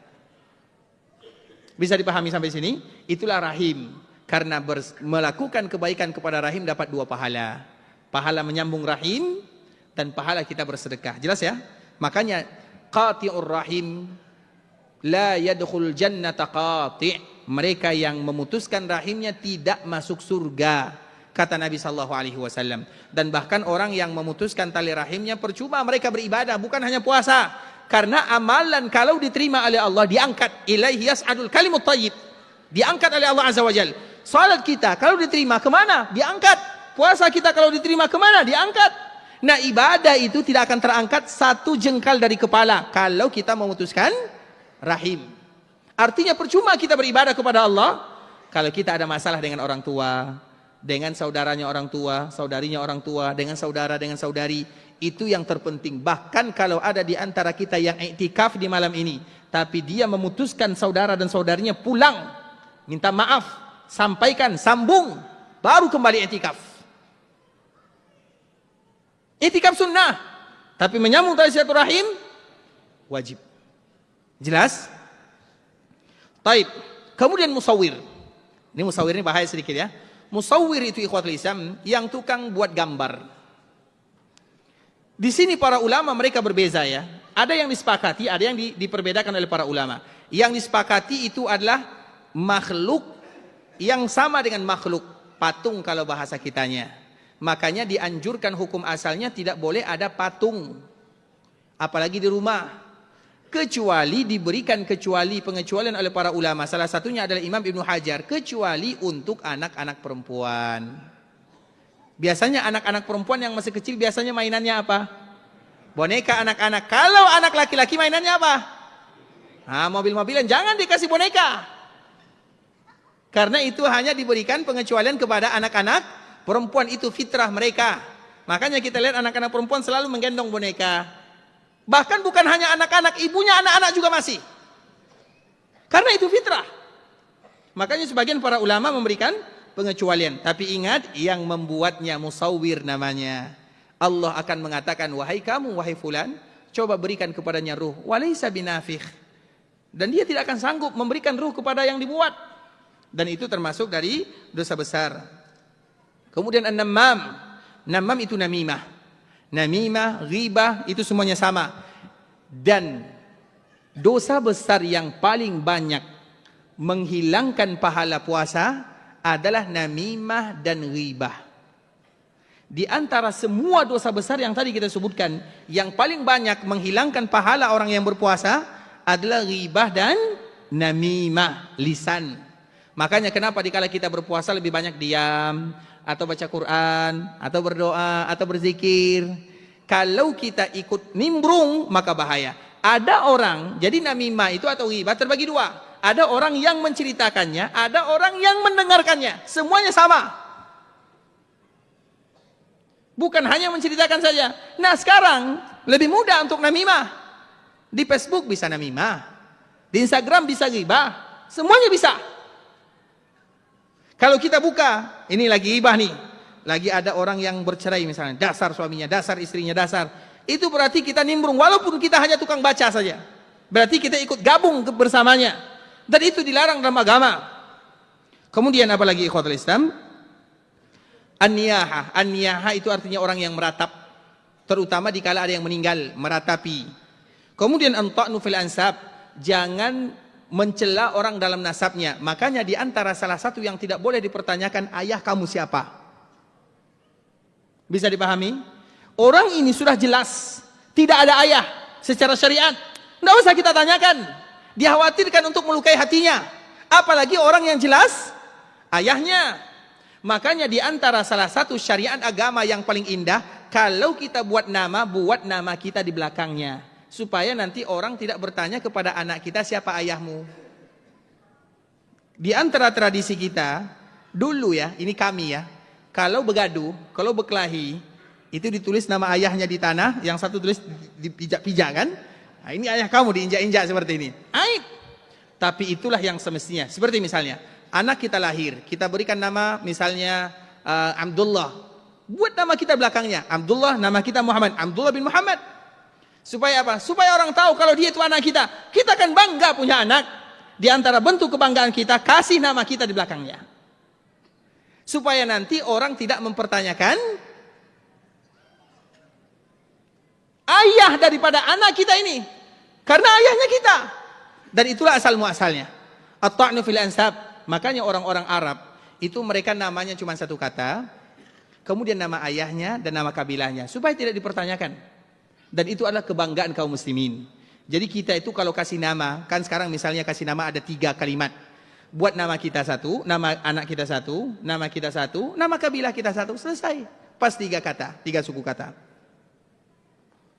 Bisa dipahami sampai sini? Itulah rahim. Karena melakukan kebaikan kepada rahim dapat 2 pahala. Pahala menyambung rahim dan pahala kita bersedekah. Jelas ya? Makanya qati'ur rahim la yadkhul jannata qati'. Mereka yang memutuskan rahimnya tidak masuk surga, kata Nabi SAW. Dan bahkan orang yang memutuskan tali rahimnya percuma mereka beribadah, bukan hanya puasa. Karena amalan kalau diterima oleh Allah diangkat, ilaihi yas'adul kalimut thayyib, diangkat oleh Allah Azza wa Jalla. Salat kita kalau diterima kemana? Diangkat. Puasa kita kalau diterima kemana? Diangkat. Nah, ibadah itu tidak akan terangkat 1 jengkal dari kepala kalau kita memutuskan rahim. Artinya percuma kita beribadah kepada Allah kalau kita ada masalah dengan orang tua, dengan saudaranya orang tua, saudarinya orang tua, dengan saudara, dengan saudari. Itu yang terpenting. Bahkan kalau ada di antara kita yang iktikaf di malam ini, tapi dia memutuskan saudara dan saudarinya pulang, minta maaf, sampaikan, sambung, baru kembali iktikaf. Iktikaf sunnah, tapi menyambung tali silaturahim wajib. Jelas? Taib. Kemudian musawir. Ini musawir ini bahaya sedikit ya. Musawir itu ikhwatul Islam yang tukang buat gambar. Di sini para ulama mereka berbeza ya. Ada yang disepakati, ada yang diperbedakan oleh para ulama. Yang disepakati itu adalah makhluk yang sama dengan makhluk, patung kalau bahasa kitanya. Makanya dianjurkan hukum asalnya tidak boleh ada patung, apalagi di rumah. Kecuali diberikan pengecualian oleh para ulama. Salah satunya adalah Imam Ibnu Hajar, kecuali untuk anak-anak perempuan. Biasanya anak-anak perempuan yang masih kecil biasanya mainannya apa? Boneka anak-anak. Kalau anak laki-laki mainannya apa? Mobil-mobilan. Jangan dikasih boneka. Karena itu hanya diberikan pengecualian kepada anak-anak perempuan, itu fitrah mereka. Makanya kita lihat anak-anak perempuan selalu menggendong boneka. Bahkan bukan hanya anak-anak, ibunya anak-anak juga masih. Karena itu fitrah. Makanya sebagian para ulama memberikan pengecualian. Tapi ingat, yang membuatnya musawwir namanya. Allah akan mengatakan, wahai kamu, wahai fulan, coba berikan kepadanya ruh. Walaysa binafikh. Dan dia tidak akan sanggup memberikan ruh kepada yang dibuat. Dan itu termasuk dari dosa besar. Kemudian an-namam. Namam itu namimah. Namimah, ghibah, itu semuanya sama. Dan dosa besar yang paling banyak menghilangkan pahala puasa adalah namimah dan ghibah. Di antara semua dosa besar yang tadi kita sebutkan, yang paling banyak menghilangkan pahala orang yang berpuasa adalah ghibah dan namimah, lisan. Makanya kenapa dikala kita berpuasa lebih banyak diam, atau baca Quran, atau berdoa, atau berzikir. Kalau kita ikut nimbrung, maka bahaya. Ada orang, jadi namimah itu atau ghibah terbagi 2. Ada orang yang menceritakannya, ada orang yang mendengarkannya. Semuanya sama. Bukan hanya menceritakan saja. Nah sekarang, lebih mudah untuk namimah. Di Facebook bisa namimah. Di Instagram bisa ghibah. Semuanya bisa. Kalau kita buka, ini lagi ghibah nih. Lagi ada orang yang bercerai misalnya, dasar suaminya, dasar istrinya, dasar. Itu berarti kita nimbrung, walaupun kita hanya tukang baca saja. Berarti kita ikut gabung bersamanya. Dan itu dilarang dalam agama. Kemudian apalagi ikhwatul Islam? An-niyaha. An-niyaha itu artinya orang yang meratap. Terutama dikala ada yang meninggal, meratapi. Kemudian an-ta'nu fil ansab. Jangan mencela orang dalam nasabnya. Makanya di antara salah satu yang tidak boleh dipertanyakan, ayah kamu siapa? Bisa dipahami? Orang ini sudah jelas tidak ada ayah secara syariat. Tidak usah kita tanyakan. Dikhawatirkan untuk melukai hatinya. Apalagi orang yang jelas ayahnya. Makanya di antara salah satu syariat agama yang paling indah, kalau kita buat nama kita di belakangnya. Supaya nanti orang tidak bertanya kepada anak kita, siapa ayahmu? Di antara tradisi kita, dulu ya, ini kami ya, kalau begaduh, kalau berkelahi, itu ditulis nama ayahnya di tanah, yang satu tulis dipijak-pijak kan? Nah, ini ayah kamu diinjak-injak seperti ini. Aib. Tapi itulah yang semestinya. Seperti misalnya, Anak kita lahir, kita berikan nama misalnya Abdullah. Buat nama kita belakangnya Abdullah, nama kita Muhammad, Abdullah bin Muhammad. Supaya apa? Supaya orang tahu kalau dia itu anak kita. Kita kan bangga punya anak. Di antara bentuk kebanggaan kita, kasih nama kita di belakangnya. Supaya nanti orang tidak mempertanyakan ayah daripada anak kita ini. Karena ayahnya kita. Dan itulah asal muasalnya. At-ta'nu fil ansab. Makanya orang-orang Arab itu mereka namanya cuma satu kata, kemudian nama ayahnya dan nama kabilahnya, supaya tidak dipertanyakan. Dan itu adalah kebanggaan kaum muslimin. Jadi kita itu kalau kasih nama, kan sekarang misalnya kasih nama ada 3 kalimat. Buat nama kita satu, nama anak kita satu, nama kita satu, nama kabilah kita satu, selesai. Pas 3 kata, 3 suku kata.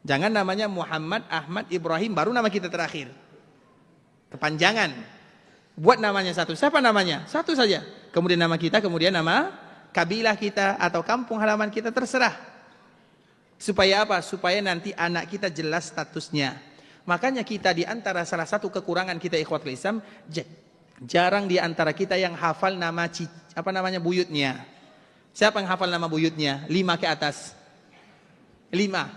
Jangan namanya Muhammad, Ahmad, Ibrahim, baru nama kita terakhir. Kepanjangan. Buat namanya satu, siapa namanya? Satu saja. Kemudian nama kita, kemudian nama kabilah kita atau kampung halaman kita, terserah. Supaya apa? Supaya nanti anak kita jelas statusnya. Makanya kita di antara salah satu kekurangan kita ikhwatul Islam, jarang di antara kita yang hafal nama buyutnya. Siapa yang hafal nama buyutnya? 5 ke atas. 5.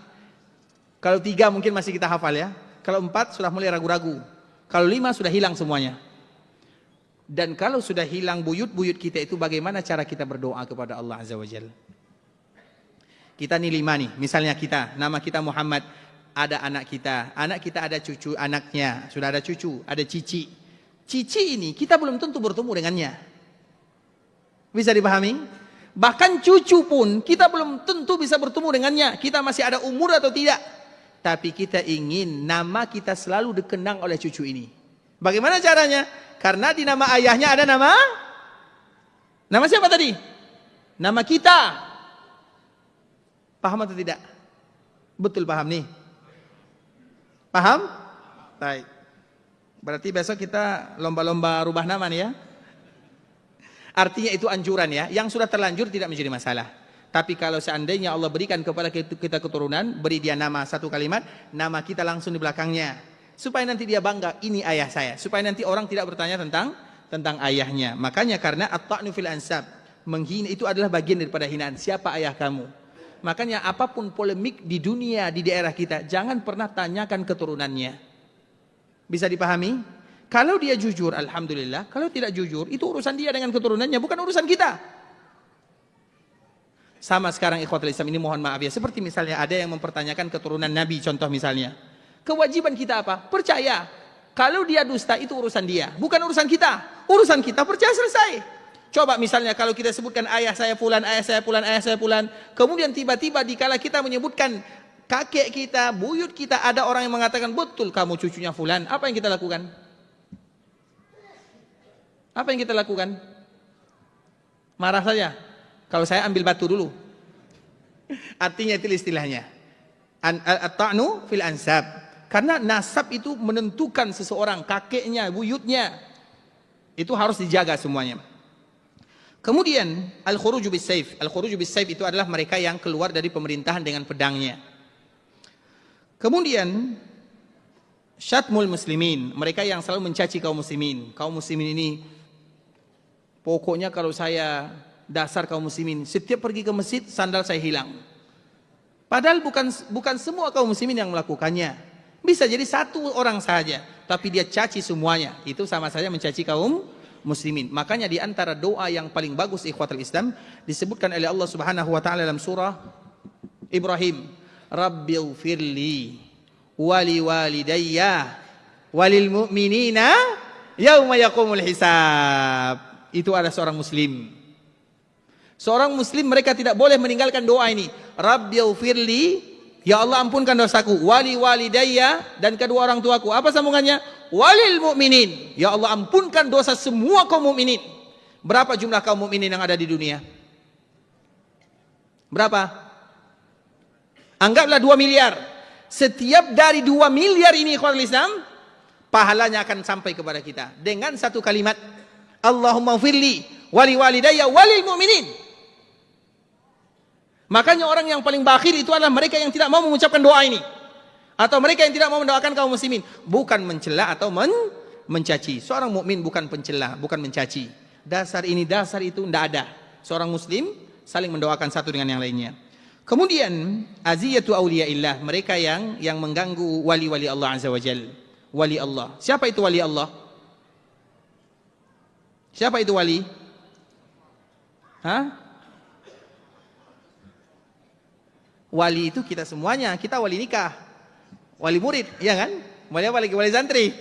Kalau 3 mungkin masih kita hafal ya. Kalau 4 sudah mulai ragu-ragu. Kalau 5 sudah hilang semuanya. Dan kalau sudah hilang buyut-buyut kita itu, bagaimana cara kita berdoa kepada Allah Azza wa Jalla? Kita nih 5 nih, misalnya kita, nama kita Muhammad, ada anak kita ada cucu anaknya, sudah ada cucu, ada cici. Cici ini kita belum tentu bertemu dengannya. Bisa dipahami? Bahkan cucu pun kita belum tentu bisa bertemu dengannya. Kita masih ada umur atau tidak. Tapi kita ingin nama kita selalu dikenang oleh cucu ini. Bagaimana caranya? Karena di nama ayahnya ada nama siapa tadi? Nama kita. Paham atau tidak? Betul paham nih? Paham? Baik. Berarti besok kita lomba-lomba rubah nama nih ya. Artinya itu anjuran ya. Yang sudah terlanjur tidak menjadi masalah. Tapi kalau seandainya Allah berikan kepada kita keturunan, beri dia nama satu kalimat, nama kita langsung di belakangnya. Supaya nanti dia bangga, ini ayah saya. Supaya nanti orang tidak bertanya tentang ayahnya. Makanya karena at-ta'nu fil ansab, menghina itu adalah bagian daripada hinaan. Siapa ayah kamu? Makanya apapun polemik di dunia, di daerah kita, jangan pernah tanyakan keturunannya. Bisa dipahami? Kalau dia jujur, alhamdulillah. Kalau tidak jujur, itu urusan dia dengan keturunannya, bukan urusan kita. Sama sekarang ikhwatul Islam ini, mohon maaf ya, seperti misalnya ada yang mempertanyakan keturunan Nabi, contoh misalnya. Kewajiban kita apa? Percaya. Kalau dia dusta, itu urusan dia, bukan urusan kita. Urusan kita percaya, selesai. Coba misalnya kalau kita sebutkan ayah saya fulan, ayah saya fulan, ayah saya fulan, kemudian tiba-tiba dikala kita menyebutkan kakek kita, buyut kita, ada orang yang mengatakan betul kamu cucunya fulan, apa yang kita lakukan? Apa yang kita lakukan? Marah saja. Kalau saya ambil batu dulu. Artinya itu istilahnya. At-ta'nu fil ansab. Karena nasab itu menentukan seseorang, kakeknya, buyutnya. Itu harus dijaga semuanya. Kemudian al-khuruju bis-saif. Al-khuruju bis-saif itu adalah mereka yang keluar dari pemerintahan dengan pedangnya. Kemudian syatmul muslimin, mereka yang selalu mencaci kaum muslimin. Kaum muslimin ini pokoknya kalau saya dasar kaum muslimin, setiap pergi ke masjid sandal saya hilang. Padahal bukan semua kaum muslimin yang melakukannya. Bisa jadi satu orang saja, tapi dia caci semuanya. Itu sama saja mencaci kaum muslimin. Makanya di antara doa yang paling bagus ikhwatul Islam disebutkan oleh Allah Subhanahu wa taala dalam surah Ibrahim, Rabbighfirli wali walidayya walil mu'minina yauma yaqumul hisab. Itu ada seorang muslim. Seorang muslim mereka tidak boleh meninggalkan doa ini. Rabbighfirli, ya Allah ampunkan dosaku, wali walidayya, dan kedua orang tuaku. Apa sambungannya? Walil mu'minin, ya Allah ampunkan dosa semua kaum mukminin. Berapa jumlah kaum mukminin yang ada di dunia? Berapa? Anggaplah 2 miliar. Setiap dari 2 miliar ini ikhwatul Islam, pahalanya akan sampai kepada kita dengan satu kalimat, Allahumma firli wali walidayya walil mu'minin. Makanya orang yang paling bakhil itu adalah mereka yang tidak mau mengucapkan doa ini, atau mereka yang tidak mau mendoakan kaum muslimin. Bukan mencela atau mencaci. Seorang mukmin bukan pencela, bukan mencaci. dasar ini, dasar itu, tidak ada. Seorang muslim saling mendoakan satu dengan yang lainnya. Kemudian aziyatu auliyaillah, mereka yang mengganggu wali-wali Allah azza wajal. Wali Allah. Siapa itu wali Allah? Siapa itu wali? Hah? Wali itu kita semuanya, kita wali nikah, wali murid, ya kan? Wali apa lagi? Wali santri.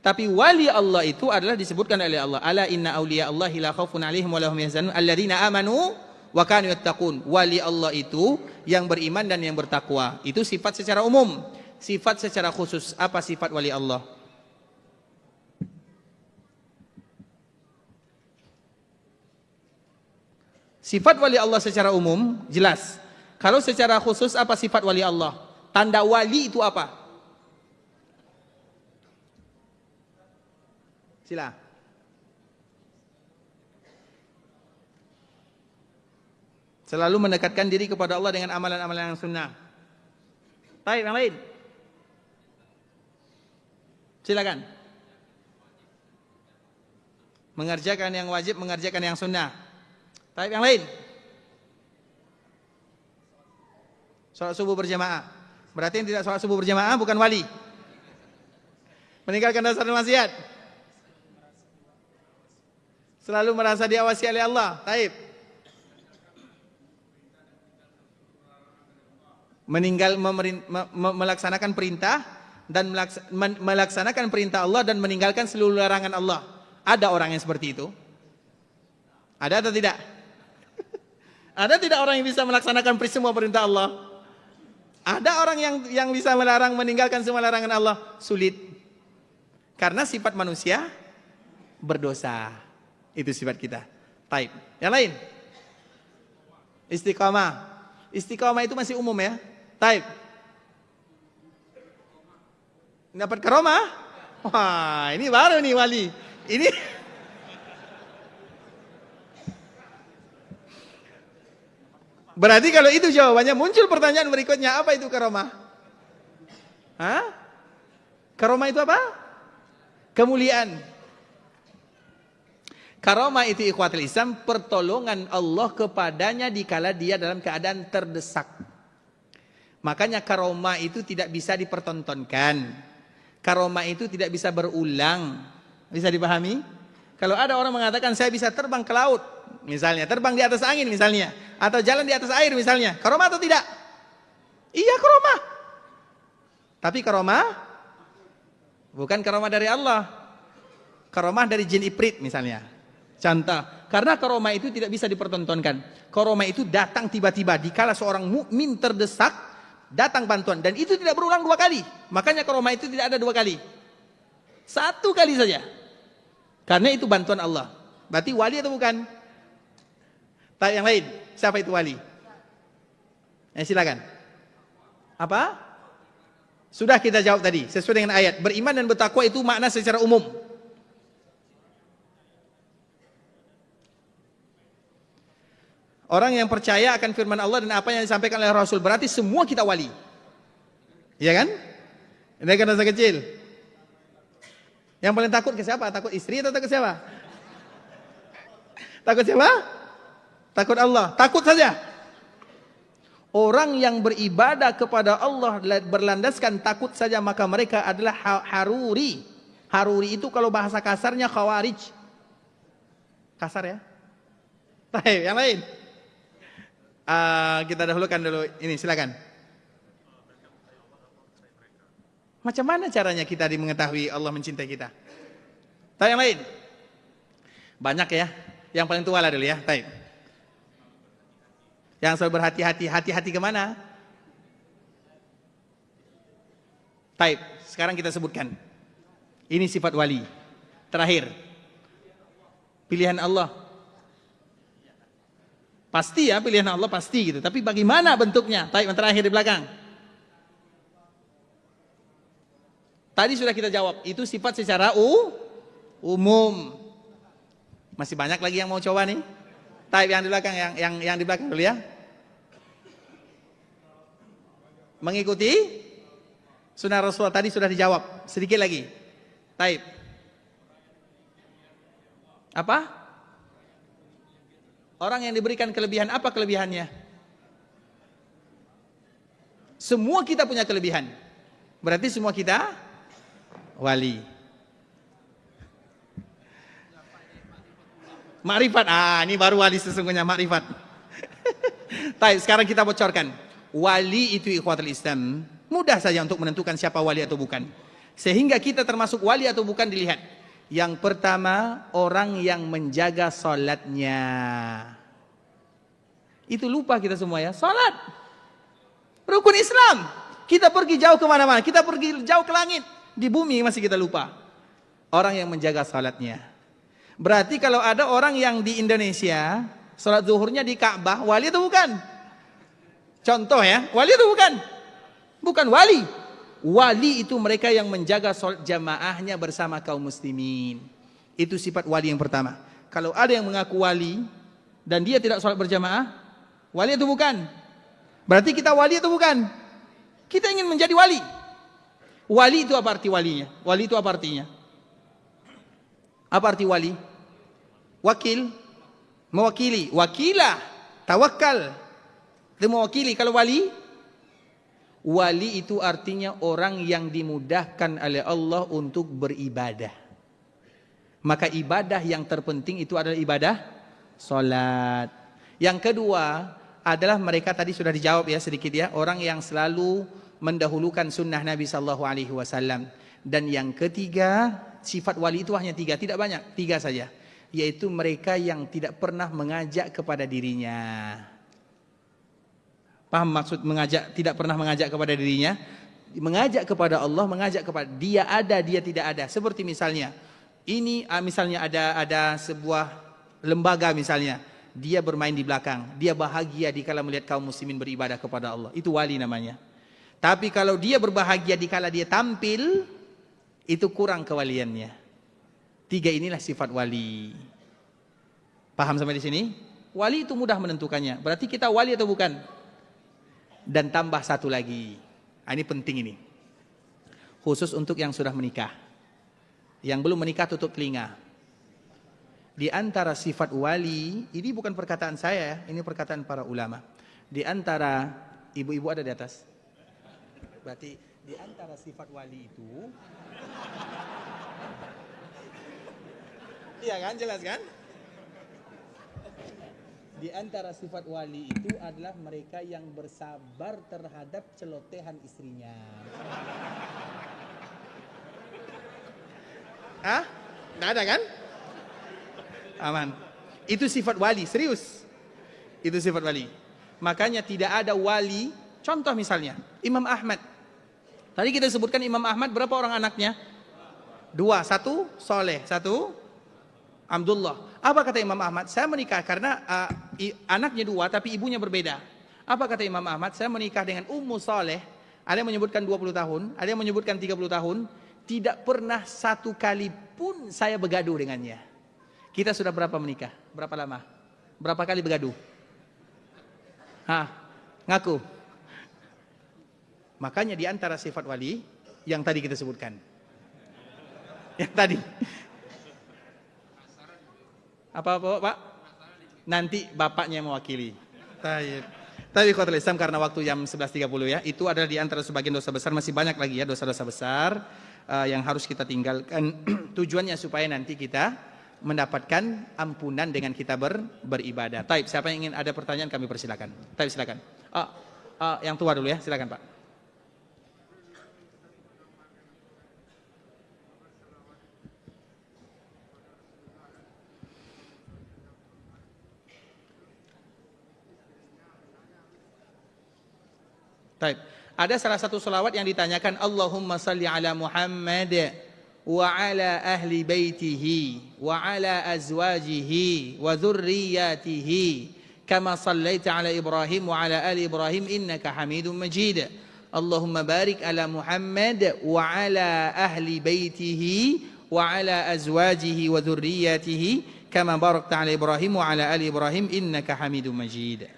Tapi wali Allah itu adalah disebutkan oleh Allah, ala inna auliya Allahi la khaufun alaihim wa lahum yahzanun alladzina amanu wa kanu yattaqun. Wali Allah itu yang beriman dan yang bertakwa. Itu sifat secara umum. Sifat secara khusus, apa sifat wali Allah? Sifat wali Allah secara umum jelas. Kalau secara khusus apa sifat wali Allah? Tanda wali itu apa? Sila. Selalu mendekatkan diri kepada Allah dengan amalan-amalan yang sunnah. Baik, yang lain. Silakan. Mengerjakan yang wajib, mengerjakan yang sunnah. Baik, yang lain. Salat subuh berjamaah. Berarti yang tidak salat subuh berjamaah bukan wali. Meninggalkan dosa dan maksiat. Selalu merasa diawasi oleh Allah. Taib. Melaksanakan perintah dan melaksanakan perintah Allah dan meninggalkan seluruh larangan Allah. Ada orang yang seperti itu? Ada atau tidak? Ada tidak orang yang bisa melaksanakan semua perintah Allah? Ada orang yang bisa melarang, meninggalkan semua larangan Allah? Sulit. Karena sifat manusia berdosa. Itu sifat kita. Taib. Yang lain? Istiqamah. Istiqamah itu masih umum ya. Taib. Dapat karomah? Wah, ini baru nih wali. Ini berarti kalau itu jawabannya, muncul pertanyaan berikutnya, apa itu karomah? Hah? Karomah itu apa? Kemuliaan. Karomah itu ikhwatul Islam, pertolongan Allah kepadanya dikala dia dalam keadaan terdesak. Makanya karomah itu tidak bisa dipertontonkan. Karomah itu tidak bisa berulang. Bisa dipahami? Kalau ada orang mengatakan saya bisa terbang ke laut, misalnya, terbang di atas angin misalnya, atau jalan di atas air misalnya, karomah atau tidak? Iya, karomah. Tapi karomah bukan karomah dari Allah. Karomah dari jin ifrit misalnya. Contoh, karena karomah itu tidak bisa dipertontonkan. Karomah itu datang tiba-tiba dikala seorang mukmin terdesak, datang bantuan, dan itu tidak berulang 2 kali. Makanya karomah itu tidak ada 2 kali. 1 kali saja. Karena itu bantuan Allah. Berarti wali atau bukan? Tak yang lain. Siapa itu wali? Silakan. Apa? Sudah kita jawab tadi sesuai dengan ayat. Beriman dan bertakwa itu makna secara umum. Orang yang percaya akan firman Allah dan apa yang disampaikan oleh Rasul, berarti semua kita wali. Iya kan? Ini kan masa kecil. Yang paling takut ke siapa? Takut istri atau takut siapa? Takut siapa? Takut Allah. Takut saja. Orang yang beribadah kepada Allah berlandaskan takut saja, maka mereka adalah haruri. Haruri itu kalau bahasa kasarnya khawarij. Kasar ya? Baik, yang lain. Kita dahulukan dulu ini, silakan. Macam mana caranya kita mengetahui Allah mencintai kita? Tahu yang lain? Banyak ya. Yang paling tua lah dulu ya. Taib. Yang selalu berhati-hati. Hati-hati kemana? Taib. Sekarang kita sebutkan. Ini sifat wali. Terakhir. Pilihan Allah. Pasti ya, pilihan Allah pasti gitu. Tapi bagaimana bentuknya? Taib, yang terakhir di belakang. Tadi sudah kita jawab, itu sifat secara umum. Masih banyak lagi yang mau coba nih. Taib yang di belakang, yang di belakang dulu ya. Mengikuti sunnah Rasulullah tadi sudah dijawab. Sedikit lagi. Taib. Apa? Orang yang diberikan kelebihan, apa kelebihannya? Semua kita punya kelebihan. Berarti semua kita wali. Makrifat, ini baru wali sesungguhnya, makrifat. Baik, sekarang kita bocorkan. Wali itu ikhwatul Islam, mudah saja untuk menentukan siapa wali atau bukan. Sehingga kita termasuk wali atau bukan dilihat. Yang pertama, orang yang menjaga salatnya. Itu lupa kita semua ya, salat. Rukun Islam. Kita pergi jauh kemana-mana, kita pergi jauh ke langit. Di bumi masih kita lupa. Orang yang menjaga salatnya. Berarti kalau ada orang yang di Indonesia, salat zuhurnya di Ka'bah, wali atau bukan? Contoh ya, wali atau bukan? Bukan wali. Wali itu mereka yang menjaga salat jamaahnya bersama kaum muslimin. Itu sifat wali yang pertama. Kalau ada yang mengaku wali dan dia tidak salat berjamaah, wali atau bukan? Berarti kita wali atau bukan? Kita ingin menjadi wali. Wali itu apa arti walinya? Wali itu apa artinya? Apa arti wali? Wakil, mewakili, wakilah, tawakal. Itu mewakili. Kalau wali, wali itu artinya orang yang dimudahkan oleh Allah untuk beribadah. Maka ibadah yang terpenting itu adalah ibadah salat. Yang kedua adalah mereka tadi sudah dijawab ya sedikit ya, orang yang selalu mendahulukan sunnah Nabi sallallahu alaihi wasallam. Dan yang ketiga, sifat wali itu hanya 3, tidak banyak, 3 saja, yaitu mereka yang tidak pernah mengajak kepada dirinya. Paham maksud mengajak, tidak pernah mengajak kepada dirinya? Mengajak kepada Allah, mengajak kepada dia ada, dia tidak ada. Seperti misalnya ini, misalnya ada sebuah lembaga misalnya, dia bermain di belakang, dia bahagia dikala melihat kaum muslimin beribadah kepada Allah. Itu wali namanya. Tapi kalau dia berbahagia dikala dia tampil, itu kurang kewaliannya. 3 inilah sifat wali. Paham sampai di sini? Wali itu mudah menentukannya. Berarti kita wali atau bukan? Dan tambah satu lagi. Ini penting ini. Khusus untuk yang sudah menikah. Yang belum menikah tutup telinga. Di antara sifat wali, ini bukan perkataan saya ya, ini perkataan para ulama. Di antara, ibu-ibu ada di atas. Berarti di antara sifat wali itu, iya kan, jelas kan? Di antara sifat wali itu adalah mereka yang bersabar terhadap celotehan istrinya. Nggak ada kan? Aman. Itu sifat wali, serius. Itu sifat wali. Makanya tidak ada wali, contoh misalnya Imam Ahmad. Tadi kita sebutkan Imam Ahmad, berapa orang anaknya? 2, 1 Soleh, 1 Abdullah. Apa kata Imam Ahmad? Saya menikah karena anaknya 2 tapi ibunya berbeda. Apa kata Imam Ahmad? Saya menikah dengan Ummu Soleh. Ada yang menyebutkan 20 tahun, ada yang menyebutkan 30 tahun. Tidak pernah satu kali pun saya bergaduh dengannya. Kita sudah berapa menikah? Berapa lama? Berapa kali bergaduh? Ngaku. Makanya di antara sifat wali yang tadi kita sebutkan. Yang tadi. Apa Pak? Nanti bapaknya mewakili. Tapi ikhwatul Islam, karena waktu jam 11.30 ya, itu adalah di antara sebagian dosa besar, masih banyak lagi ya dosa-dosa besar yang harus kita tinggalkan. Tujuannya supaya nanti kita mendapatkan ampunan dengan kita beribadah. Taib, siapa yang ingin ada pertanyaan kami persilakan. Taib, silakan. Yang tua dulu ya, silakan Pak. Taib. Ada salah satu selawat yang ditanyakan, Allahumma salli ala Muhammad wa ala ahli baitihi wa ala azwajihi wa dhurriyyatihi kama sallaita ala Ibrahim wa ala ali Ibrahim innaka Hamidum Majid. Allahumma barik ala Muhammad wa ala ahli baitihi wa ala azwajihi wa dhurriyyatihi kama barakta ala Ibrahim wa ala ali Ibrahim innaka Hamidum Majid.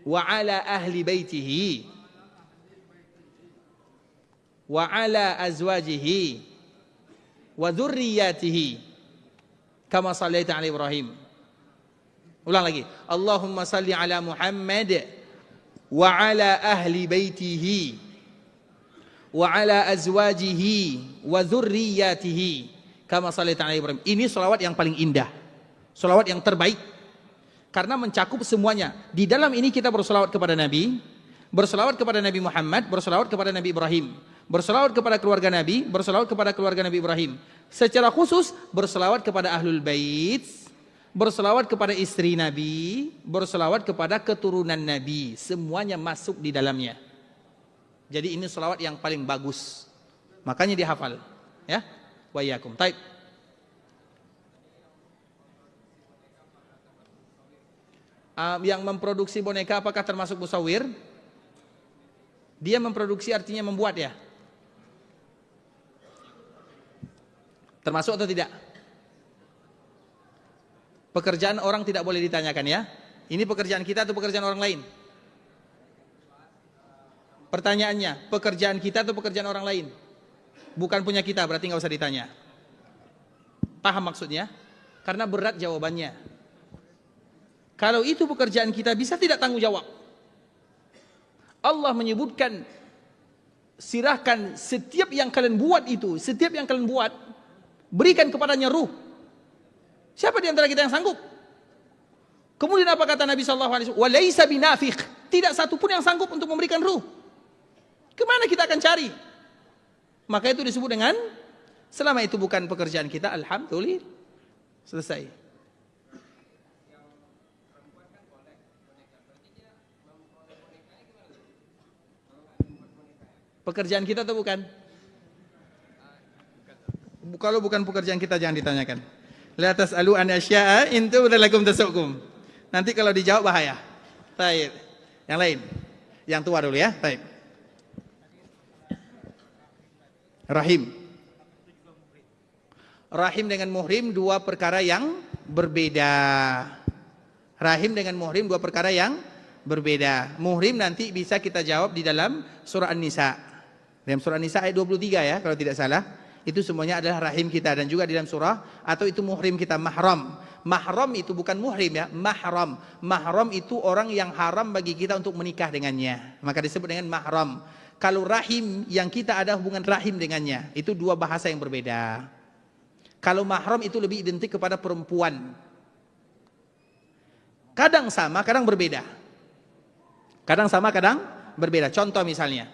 Wa ala ahli baitihi wa ala azwajihi wa dzurriyyatihi kama shallaita ala Ibrahim. Ulang lagi. Allahumma salli ala Muhammad wa ala ahli baitihi wa ala azwajihi wa dzurriyyatihi kama shallaita ala Ibrahim. Ini selawat yang paling indah. Selawat yang terbaik. Karena mencakup semuanya. Di dalam ini kita berselawat kepada Nabi, berselawat kepada Nabi Muhammad, berselawat kepada Nabi Ibrahim, berselawat kepada keluarga Nabi, berselawat kepada keluarga Nabi Ibrahim. Secara khusus berselawat kepada Ahlul Bait, berselawat kepada istri Nabi, berselawat kepada keturunan Nabi. Semuanya masuk di dalamnya. Jadi ini selawat yang paling bagus. Makanya dihafal. Ya. Wa iyyakum. Taib. Yang memproduksi boneka apakah termasuk musawir? Dia memproduksi artinya membuat ya? Termasuk atau tidak? Pekerjaan orang tidak boleh ditanyakan ya. Ini pekerjaan kita atau pekerjaan orang lain? Pertanyaannya, pekerjaan kita atau pekerjaan orang lain? Bukan punya kita, berarti nggak usah ditanya. Paham maksudnya? Karena berat jawabannya. Kalau itu pekerjaan kita, bisa tidak tanggung jawab? Allah menyebutkan, sirahkan setiap yang kalian buat itu, setiap yang kalian buat, berikan kepadanya ruh. Siapa di antara kita yang sanggup? Kemudian apa kata Nabi SAW? Walaysa binafiq. Tidak satu pun yang sanggup untuk memberikan ruh. Kemana kita akan cari? Maka itu disebut dengan, selama itu bukan pekerjaan kita, alhamdulillah, selesai. Pekerjaan kita atau bukan? Kalau bukan pekerjaan kita jangan ditanyakan. La tas'alu an asya'a in tubda lakum tasukum. Nanti kalau dijawab bahaya. Baik. Yang lain. Yang tua dulu ya. Baik. Rahim. Rahim dengan muhrim dua perkara yang berbeda. Rahim dengan muhrim dua perkara yang berbeda. Muhrim nanti bisa kita jawab di dalam surah An-Nisa. Dalam surah An-Nisa ayat 23 ya, kalau tidak salah. Itu semuanya adalah rahim kita, dan juga di dalam surah, atau itu muhrim kita, mahram. Mahram itu bukan muhrim ya, mahram. Mahram itu orang yang haram bagi kita untuk menikah dengannya. Maka disebut dengan mahram. Kalau rahim yang kita ada hubungan rahim dengannya, itu dua bahasa yang berbeda. Kalau mahram itu lebih identik kepada perempuan. Kadang sama, kadang berbeda. Kadang sama, kadang berbeda. Contoh misalnya,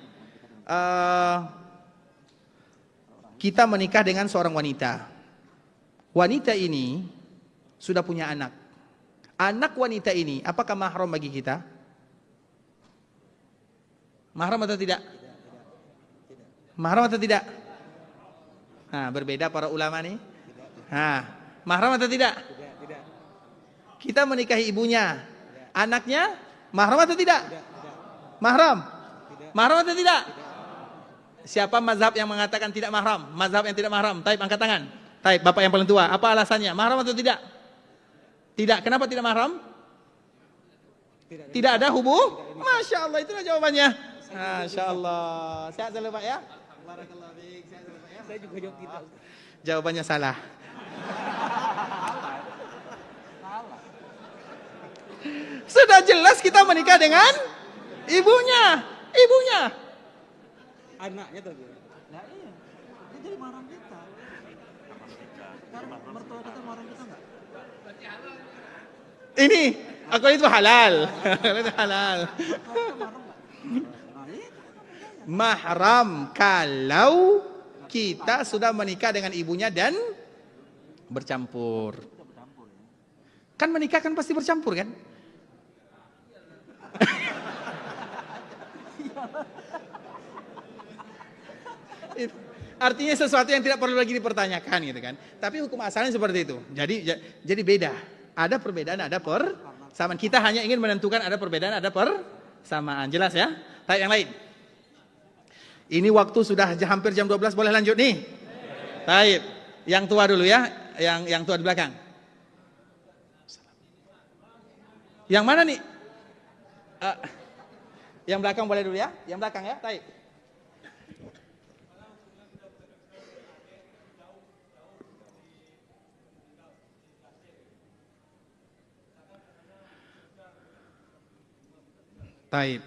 kita menikah dengan seorang wanita. Wanita ini sudah punya anak. Anak wanita ini apakah mahram bagi kita? Mahram atau tidak? Mahram atau tidak? Nah, berbeda para ulama nih. Nah, mahram atau tidak? Kita menikahi ibunya. Anaknya mahram atau tidak? Mahram. Mahram atau tidak? Siapa mazhab yang mengatakan tidak mahram? Mazhab yang tidak mahram. Taib, angkat tangan. Taib, bapak yang paling tua. Apa alasannya? Mahram atau tidak? Tidak. Kenapa tidak mahram? Tidak ada hubung? Masya Allah, itulah jawabannya. Masya Allah. Sehat selalu Pak ya? Barakallahu fiik. Sehat selalu Pak ya? Saya juga jawab tidak. Jawabannya salah. Sudah jelas kita menikah dengan ibunya. Ibunya. Anaknya tapi. Nah iya, dia jadi mahram kita. Karena mertua kita mahram kita enggak? Ini, aku itu halal. Itu halal. Mahram kalau kita sudah menikah dengan ibunya dan bercampur. Kan menikah kan pasti bercampur kan? Artinya sesuatu yang tidak perlu lagi dipertanyakan gitu kan. Tapi hukum asalnya seperti itu. Jadi beda. Ada perbedaan, ada persamaan. Kita hanya ingin menentukan ada perbedaan, ada persamaan. Jelas ya? Baik, yang lain. Ini waktu sudah hampir jam 12, boleh lanjut nih? Baik. Yang tua dulu ya, yang tua di belakang. Yang mana nih? Yang belakang boleh dulu ya? Yang belakang ya? Baik. Taib.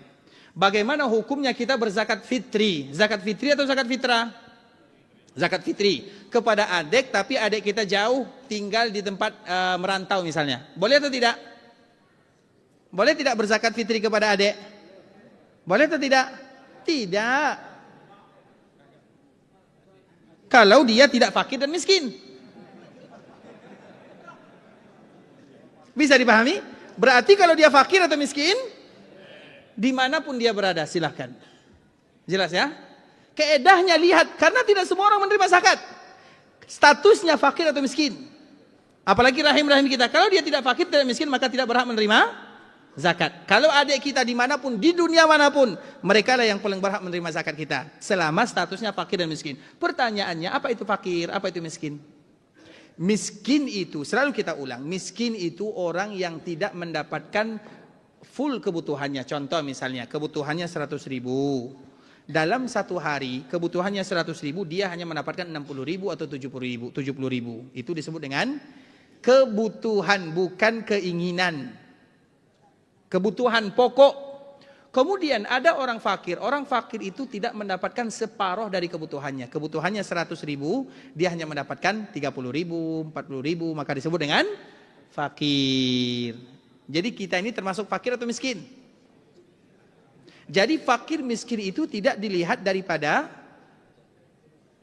Bagaimana hukumnya kita berzakat fitri? Zakat fitri atau zakat fitrah? Zakat fitri kepada adik, tapi adik kita jauh tinggal di tempat merantau misalnya. Boleh atau tidak? Boleh tidak berzakat fitri kepada adik? Boleh atau tidak? Tidak. Kalau dia tidak fakir dan miskin. Bisa dipahami? Berarti kalau dia fakir atau miskin, dimanapun dia berada, silahkan. Jelas ya? Keedahnya lihat, karena tidak semua orang menerima zakat. Statusnya fakir atau miskin. Apalagi rahim-rahim kita. Kalau dia tidak fakir, tidak miskin, maka tidak berhak menerima zakat. Kalau adik kita dimanapun, di dunia manapun, mereka lah yang paling berhak menerima zakat kita. Selama statusnya fakir dan miskin. Pertanyaannya, apa itu fakir, apa itu miskin? Miskin itu, selalu kita ulang, miskin itu orang yang tidak mendapatkan full kebutuhannya. Contoh misalnya, kebutuhannya 100 ribu. Dalam satu hari, kebutuhannya 100 ribu, dia hanya mendapatkan 60 ribu atau 70 ribu. Itu disebut dengan kebutuhan, bukan keinginan. Kebutuhan pokok. Kemudian ada orang fakir. Orang fakir itu tidak mendapatkan separuh dari kebutuhannya. Kebutuhannya 100 ribu, dia hanya mendapatkan 30 ribu, 40 ribu. Maka disebut dengan fakir. Jadi kita ini termasuk fakir atau miskin? Jadi fakir miskin itu tidak dilihat daripada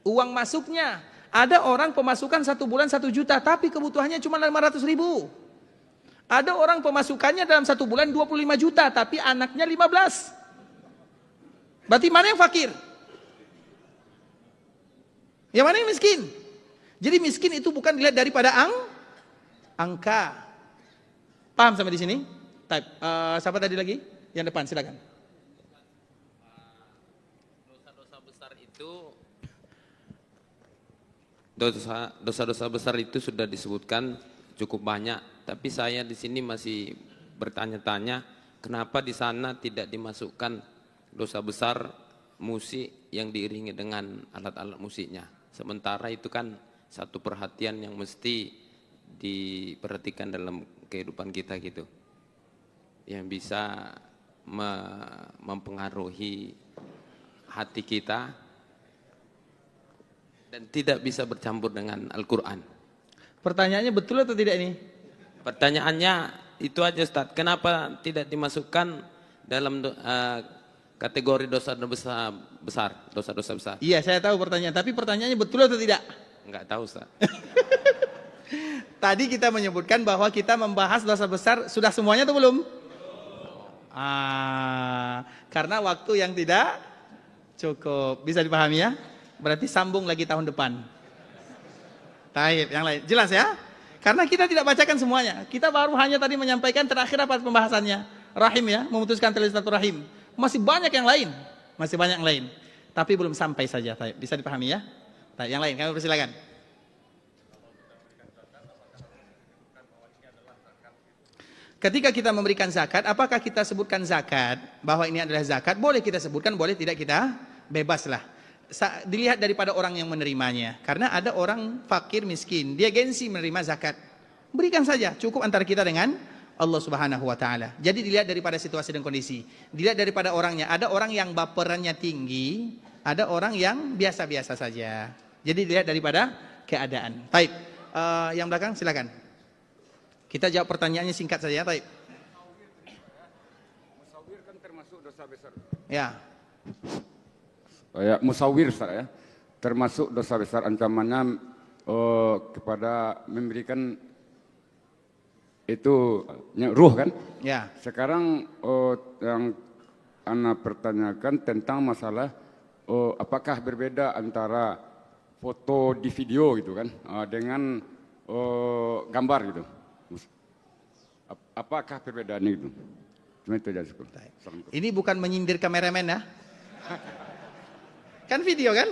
uang masuknya. Ada orang pemasukan 1 bulan 1 juta, tapi kebutuhannya cuma 500 ribu. Ada orang pemasukannya dalam 1 bulan 25 juta, tapi anaknya 15. Berarti mana yang fakir? Yang mana yang miskin? Jadi miskin itu bukan dilihat daripada angka. Paham sampai di sini? Siapa tadi lagi? Yang depan, silakan. Dosa-dosa besar itu, dosa-dosa besar itu sudah disebutkan cukup banyak. Tapi saya di sini masih bertanya-tanya, kenapa di sana tidak dimasukkan dosa besar musik yang diiringi dengan alat-alat musiknya. Sementara itu kan satu perhatian yang mesti diperhatikan dalam kehidupan kita gitu. Yang bisa mempengaruhi hati kita dan tidak bisa bercampur dengan Al-Quran. Pertanyaannya betul atau tidak ini? Pertanyaannya itu aja Ustaz, kenapa tidak dimasukkan dalam kategori dosa-dosa besar? Iya, saya tahu pertanyaan, tapi pertanyaannya betul atau tidak? Enggak tahu Ustaz. Tadi kita menyebutkan bahwa kita membahas dosa besar, sudah semuanya atau belum? Karena waktu yang tidak cukup. Bisa dipahami ya? Berarti sambung lagi tahun depan. Taib, yang lain. Jelas ya? Karena kita tidak bacakan semuanya. Kita baru hanya tadi menyampaikan terakhir apa pembahasannya. Rahim ya, memutuskan tali silaturahim. Masih banyak yang lain. Tapi belum sampai saja. Taib. Bisa dipahami ya? Taib, yang lain, kami persilakan. Ketika kita memberikan zakat, apakah kita sebutkan zakat bahwa ini adalah zakat? Boleh kita sebutkan, boleh tidak, kita bebaslah. Dilihat daripada orang yang menerimanya. Karena ada orang fakir miskin, dia gengsi menerima zakat. Berikan saja, cukup antara kita dengan Allah Subhanahu wa taala. Jadi dilihat daripada situasi dan kondisi. Dilihat daripada orangnya. Ada orang yang baperannya tinggi, ada orang yang biasa-biasa saja. Jadi dilihat daripada keadaan. Baik. Yang belakang silakan. Kita jawab pertanyaannya singkat saja, baik. Musawir kan termasuk dosa besar. Ya. Ya, musawir ya, termasuk dosa besar, ancamannya kepada memberikan itu ruh kan? Ya. Sekarang yang Ana pertanyakan tentang masalah apakah berbeda antara foto di video gitu kan dengan gambar gitu? Apakah perbedaannya itu? Cuma itu aja. Ini bukan menyindir kameramen ya. Kan video kan?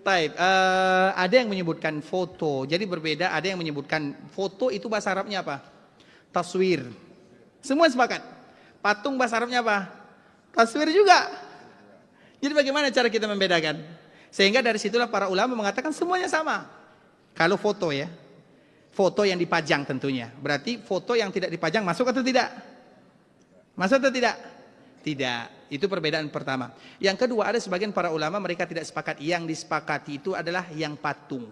Taib, ada yang menyebutkan foto, jadi berbeda. Ada yang menyebutkan foto itu bahasa Arabnya apa? Taswir. Semua sepakat. Patung bahasa Arabnya apa? Taswir juga. Jadi bagaimana cara kita membedakan? Sehingga dari situlah para ulama mengatakan semuanya sama. Kalau foto ya, foto yang dipajang tentunya. Berarti foto yang tidak dipajang masuk atau tidak? Masuk atau tidak? Tidak. Itu perbedaan pertama. Yang kedua, ada sebagian para ulama mereka tidak sepakat. Yang disepakati itu adalah yang patung.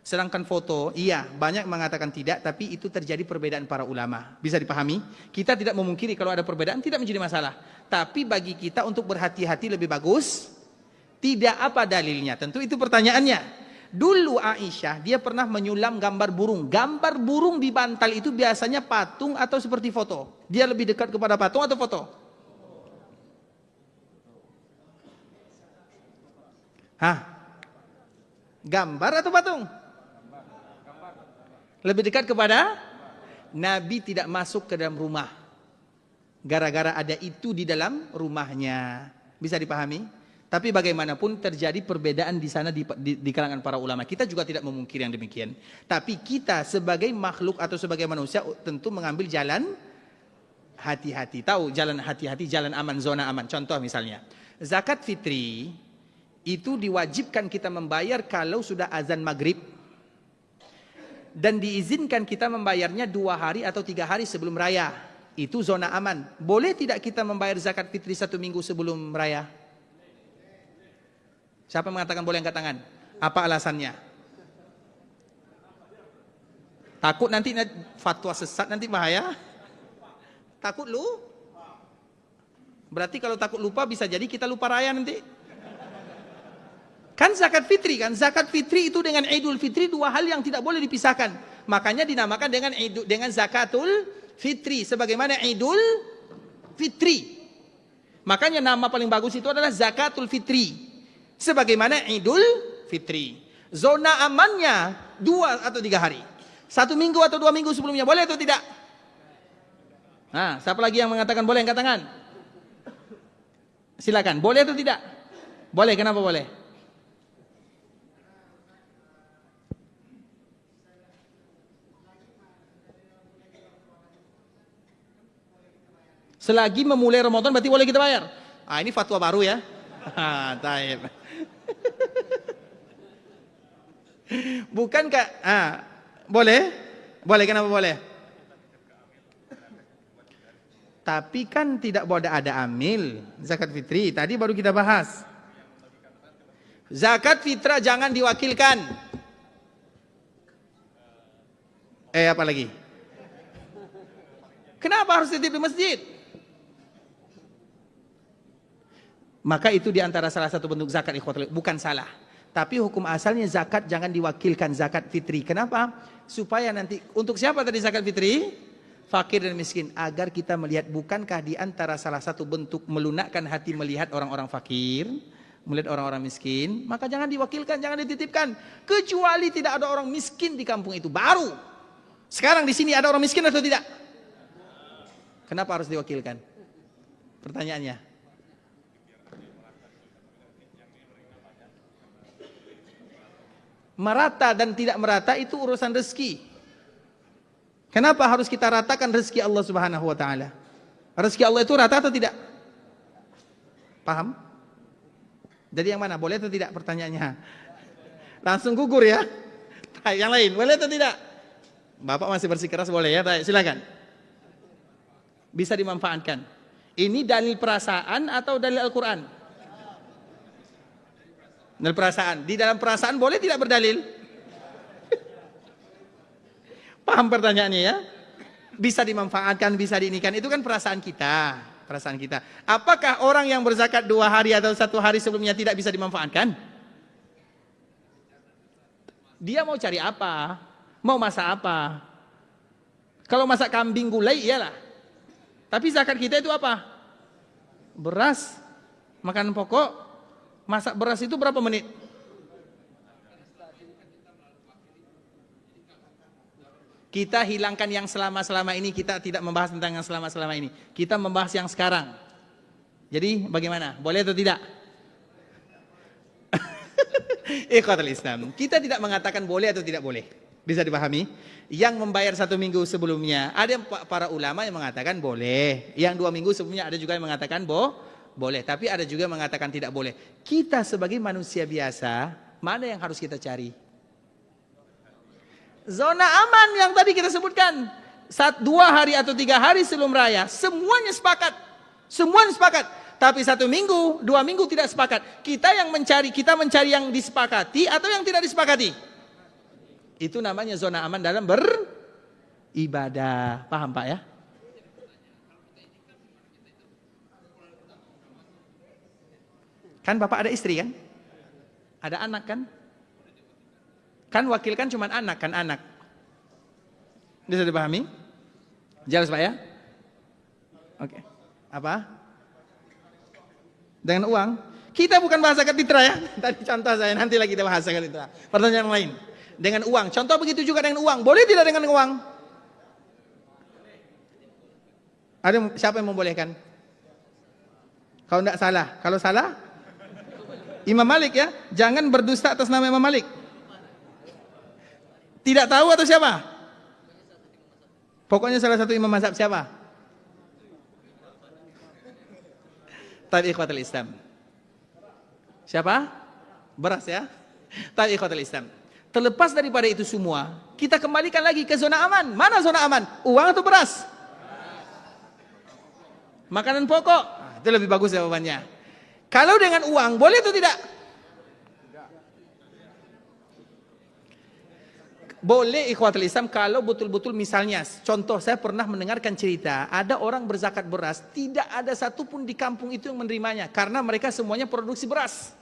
Sedangkan foto, iya, banyak mengatakan tidak, tapi itu terjadi perbedaan para ulama. Bisa dipahami? Kita tidak memungkiri kalau ada perbedaan, tidak menjadi masalah. Tapi bagi kita untuk berhati-hati lebih bagus, tidak apa dalilnya. Tentu itu pertanyaannya. Dulu Aisyah, dia pernah menyulam gambar burung. Gambar burung di bantal itu biasanya patung atau seperti foto? Dia lebih dekat kepada patung atau foto? Hah? Gambar atau patung? Lebih dekat kepada Nabi tidak masuk ke dalam rumah gara-gara ada itu di dalam rumahnya. Bisa dipahami? Tapi bagaimanapun terjadi perbedaan di sana di kalangan para ulama. Kita juga tidak memungkiri yang demikian. Tapi kita sebagai makhluk atau sebagai manusia tentu mengambil jalan hati-hati. Tahu jalan hati-hati, jalan aman, zona aman. Contoh misalnya, zakat fitri itu diwajibkan kita membayar kalau sudah azan maghrib. Dan diizinkan kita membayarnya 2 hari atau 3 hari sebelum raya. Itu zona aman. Boleh tidak kita membayar zakat fitri 1 minggu sebelum raya? Siapa mengatakan boleh angkat tangan? Apa alasannya? Takut nanti fatwa sesat nanti bahaya? Takut lu? Berarti kalau takut lupa bisa jadi kita lupa raya nanti. Kan zakat fitri kan? Zakat fitri itu dengan Idul Fitri 2 hal yang tidak boleh dipisahkan. Makanya dinamakan dengan zakatul fitri sebagaimana Idul Fitri. Makanya nama paling bagus itu adalah zakatul fitri sebagaimana Idul Fitri. Zona amannya 2 atau 3 hari. 1 minggu atau 2 minggu sebelumnya boleh atau tidak? Nah, siapa lagi yang mengatakan boleh angkat tangan? Silakan. Boleh atau tidak? Boleh. Kenapa boleh? Selagi memulai Ramadan berarti boleh kita bayar. Ah, ini fatwa baru ya. Taib. Bukankah boleh? Boleh, kenapa boleh? Tapi kan tidak boleh ada amil zakat fitri. Tadi baru kita bahas. Zakat fitrah jangan diwakilkan. Apa lagi? Kenapa harus titip di masjid? Maka itu diantara salah satu bentuk zakat ikhwatul, bukan salah. Tapi hukum asalnya zakat jangan diwakilkan zakat fitri. Kenapa? Supaya nanti, untuk siapa tadi zakat fitri? Fakir dan miskin. Agar kita melihat bukankah diantara salah satu bentuk melunakkan hati melihat orang-orang fakir, melihat orang-orang miskin. Maka jangan diwakilkan, jangan dititipkan. Kecuali tidak ada orang miskin di kampung itu. Baru. Sekarang di sini ada orang miskin atau tidak? Kenapa harus diwakilkan? Pertanyaannya. Merata dan tidak merata itu urusan rezeki. Kenapa harus kita ratakan rezeki Allah Subhanahu wa taala? Rezeki Allah itu rata atau tidak? Paham? Jadi yang mana? Boleh atau tidak pertanyaannya? Langsung gugur ya. Yang lain, boleh atau tidak? Bapak masih bersikeras boleh ya? Silakan. Bisa dimanfaatkan. Ini dalil perasaan atau dalil Al-Qur'an? Dalil perasaan. Di dalam perasaan boleh tidak berdalil? Paham pertanyaannya ya? Bisa dimanfaatkan, bisa diinikan. Itu kan perasaan kita. Perasaan kita. Apakah orang yang berzakat 2 hari atau 1 hari sebelumnya tidak bisa dimanfaatkan? Dia mau cari apa? Mau masak apa? Kalau masak kambing gulai iyalah. Tapi zakat kita itu apa? Beras. Makanan pokok. Masak beras itu berapa menit? Kita hilangkan yang selama-selama ini, kita tidak membahas tentang yang selama-selama ini. Kita membahas yang sekarang. Jadi bagaimana? Boleh atau tidak? Ikhwatul Islam. Kita tidak mengatakan boleh atau tidak boleh. Bisa dipahami? Yang membayar 1 minggu sebelumnya. Ada para ulama yang mengatakan boleh. Yang 2 minggu sebelumnya ada juga yang mengatakan boleh. Tapi ada juga yang mengatakan tidak boleh. Kita sebagai manusia biasa, mana yang harus kita cari? Zona aman yang tadi kita sebutkan. 2 hari atau 3 hari sebelum raya, semuanya sepakat. Semuanya sepakat. Tapi 1 minggu, 2 minggu tidak sepakat. Kita mencari yang disepakati atau yang tidak disepakati. Itu namanya zona aman dalam beribadah. Paham Pak ya? Kan Bapak ada istri kan? Ada anak kan? Kan wakil kan cuma anak kan, anak. Bisa dipahami? Jelas Pak ya? Oke. Apa? Dengan uang? Kita bukan bahasa kapitra ya. Tadi contoh saya, nanti lagi kita bahasa kapitra. Pertanyaan lain. Dengan uang. Contoh begitu juga dengan uang. Boleh tidak dengan uang? Ada siapa yang membolehkan? Kalau tidak salah. Kalau salah? Imam Malik ya. Jangan berdusta atas nama Imam Malik. Tidak tahu atau siapa? Pokoknya salah satu imam mazhab siapa? Tabi ikhwatul Islam. Siapa? Beras ya. Tabi ikhwatul Islam. Terlepas daripada itu semua, kita kembalikan lagi ke zona aman. Mana zona aman? Uang atau beras? Makanan pokok. Nah, itu lebih bagus jawabannya. Kalau dengan uang, boleh atau tidak? Boleh ikhwatul Islam kalau betul-betul misalnya, contoh saya pernah mendengarkan cerita, ada orang berzakat beras, tidak ada satupun di kampung itu yang menerimanya, karena mereka semuanya produksi beras.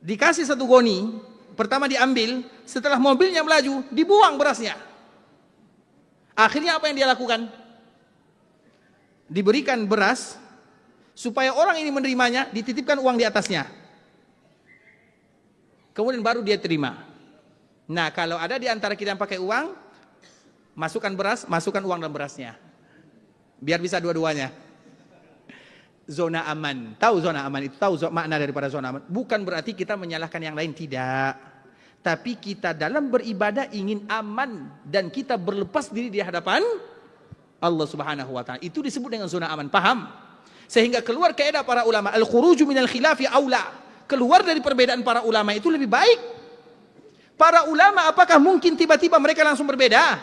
Dikasih 1 goni, pertama diambil, setelah mobilnya melaju, dibuang berasnya. Akhirnya apa yang dia lakukan? Diberikan beras, supaya orang ini menerimanya, dititipkan uang di atasnya. Kemudian baru dia terima. Nah, kalau ada di antara kita yang pakai uang, masukkan beras, masukkan uang dalam berasnya. Biar bisa dua-duanya. Zona aman. Tahu zona aman itu? Tahu makna daripada zona aman? Bukan berarti kita menyalahkan yang lain, tidak. Tapi kita dalam beribadah ingin aman dan kita berlepas diri di hadapan Allah Subhanahu wa taala. Itu disebut dengan zona aman. Paham? Sehingga keluar kaidah para ulama, al-khuruju minal khilafi aula. Keluar dari perbedaan para ulama itu lebih baik. Para ulama apakah mungkin tiba-tiba mereka langsung berbeda?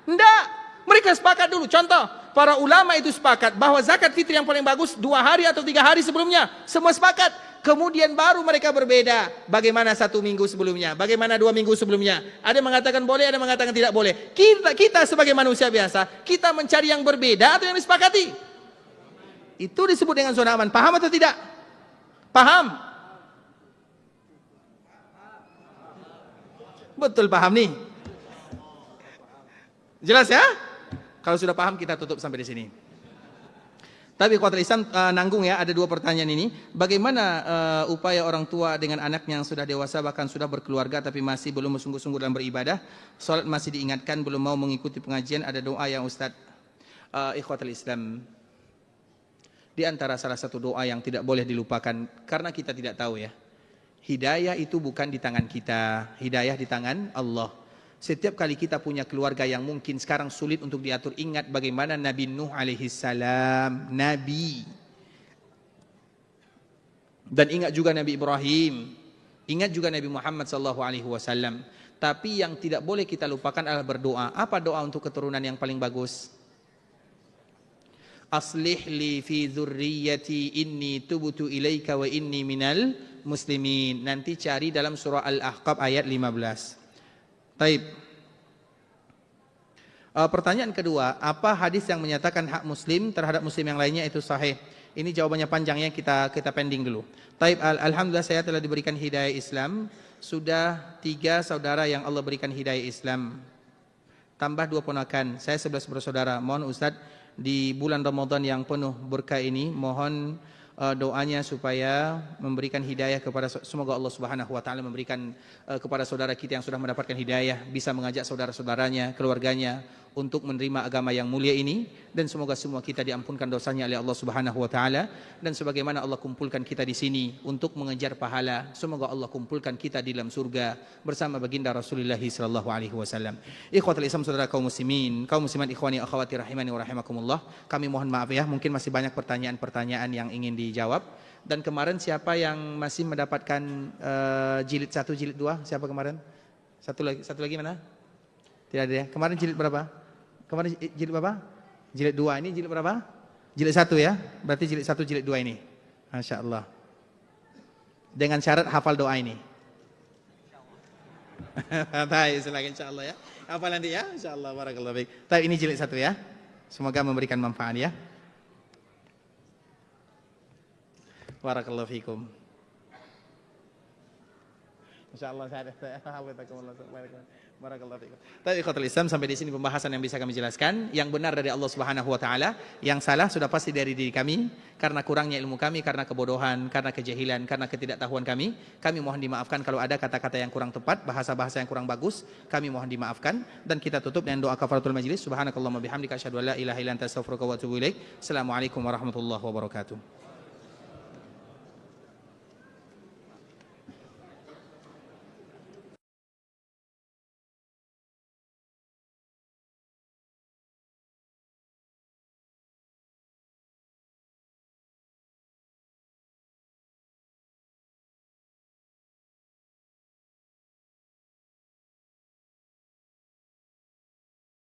Tidak. Mereka sepakat dulu. Contoh, para ulama itu sepakat bahwa zakat fitri yang paling bagus 2 hari atau 3 hari sebelumnya. Semua sepakat. Kemudian baru mereka berbeda. Bagaimana 1 minggu sebelumnya? Bagaimana 2 minggu sebelumnya? Ada yang mengatakan boleh, ada yang mengatakan tidak boleh. Kita sebagai manusia biasa, kita mencari yang berbeda atau yang disepakati. Itu disebut dengan zona aman. Paham atau tidak? Paham? Betul paham nih. Jelas ya? Kalau sudah paham kita tutup sampai di sini. Tapi ikhwatul Islam nanggung ya, ada 2 pertanyaan ini. Bagaimana upaya orang tua dengan anak yang sudah dewasa bahkan sudah berkeluarga tapi masih belum sungguh-sungguh dalam beribadah, salat masih diingatkan, belum mau mengikuti pengajian, ada doa yang Ustaz. Ikhwatul Islam, di antara salah satu doa yang tidak boleh dilupakan karena kita tidak tahu ya. Hidayah itu bukan di tangan kita, hidayah di tangan Allah. Setiap kali kita punya keluarga yang mungkin sekarang sulit untuk diatur, ingat bagaimana Nabi Nuh alaihi salam, Nabi. Dan ingat juga Nabi Ibrahim, ingat juga Nabi Muhammad sallallahu alaihi wasallam. Tapi yang tidak boleh kita lupakan adalah berdoa. Apa doa untuk keturunan yang paling bagus? Aslih li fi dzurriyyati inni tubtu ilaika wa inni minal muslimin. Nanti cari dalam surah Al-Ahqaf ayat 15. Taib. Pertanyaan kedua, apa hadis yang menyatakan hak muslim terhadap muslim yang lainnya itu sahih? Ini jawabannya panjangnya, kita pending dulu. Taib. Alhamdulillah saya telah diberikan hidayah Islam. Sudah 3 saudara yang Allah berikan hidayah Islam. Tambah 2 ponakan. Saya 11 bersaudara. Mohon Ustaz di bulan Ramadan yang penuh berkah ini, mohon doanya supaya memberikan hidayah kepada, semoga Allah Subhanahu wa taala memberikan kepada saudara kita yang sudah mendapatkan hidayah bisa mengajak saudara-saudaranya, keluarganya untuk menerima agama yang mulia ini, dan semoga semua kita diampunkan dosanya oleh Allah Subhanahu wa taala, dan sebagaimana Allah kumpulkan kita di sini untuk mengejar pahala, semoga Allah kumpulkan kita di dalam surga bersama baginda Rasulullah sallallahu alaihi wasallam. Ikhwatul Islam, saudara kaum muslimin, kaum muslimat, ikhwani akhwati rahimani wa rahimakumullah. Kami mohon maaf ya, mungkin masih banyak pertanyaan-pertanyaan yang ingin dijawab. Dan kemarin siapa yang masih mendapatkan jilid 1, jilid 2? Siapa kemarin? Satu lagi mana? Tidak ada ya. Kemarin jilid berapa? Kemarin jilid berapa? Jilid 2, ini jilid berapa? Jilid 1 ya, berarti jilid 1, jilid 2 ini. Masya Allah. Dengan syarat hafal doa ini. Baik, silakan insyaallah ya. Hafal nanti ya, insyaallah. Barakallahu fiik. Tapi ini jilid 1 ya. Semoga memberikan manfaat ya. Barakallahu fiikum. Insyaallah saya Barakallahu fiikum. Tapi ikhwatul Islam, sampai di sini pembahasan yang bisa kami jelaskan. Yang benar dari Allah Subhanahu wa taala, yang salah sudah pasti dari diri kami karena kurangnya ilmu kami, karena kebodohan, karena kejahilan, karena ketidaktahuan kami. Kami mohon dimaafkan kalau ada kata-kata yang kurang tepat, bahasa-bahasa yang kurang bagus, kami mohon dimaafkan dan kita tutup dengan doa kafaratul majlis. Subhanakallahumma bihamdika asyhadu an la ilaha illa anta astaghfiruka wa atubu ilaik. Assalamualaikum warahmatullahi wabarakatuh.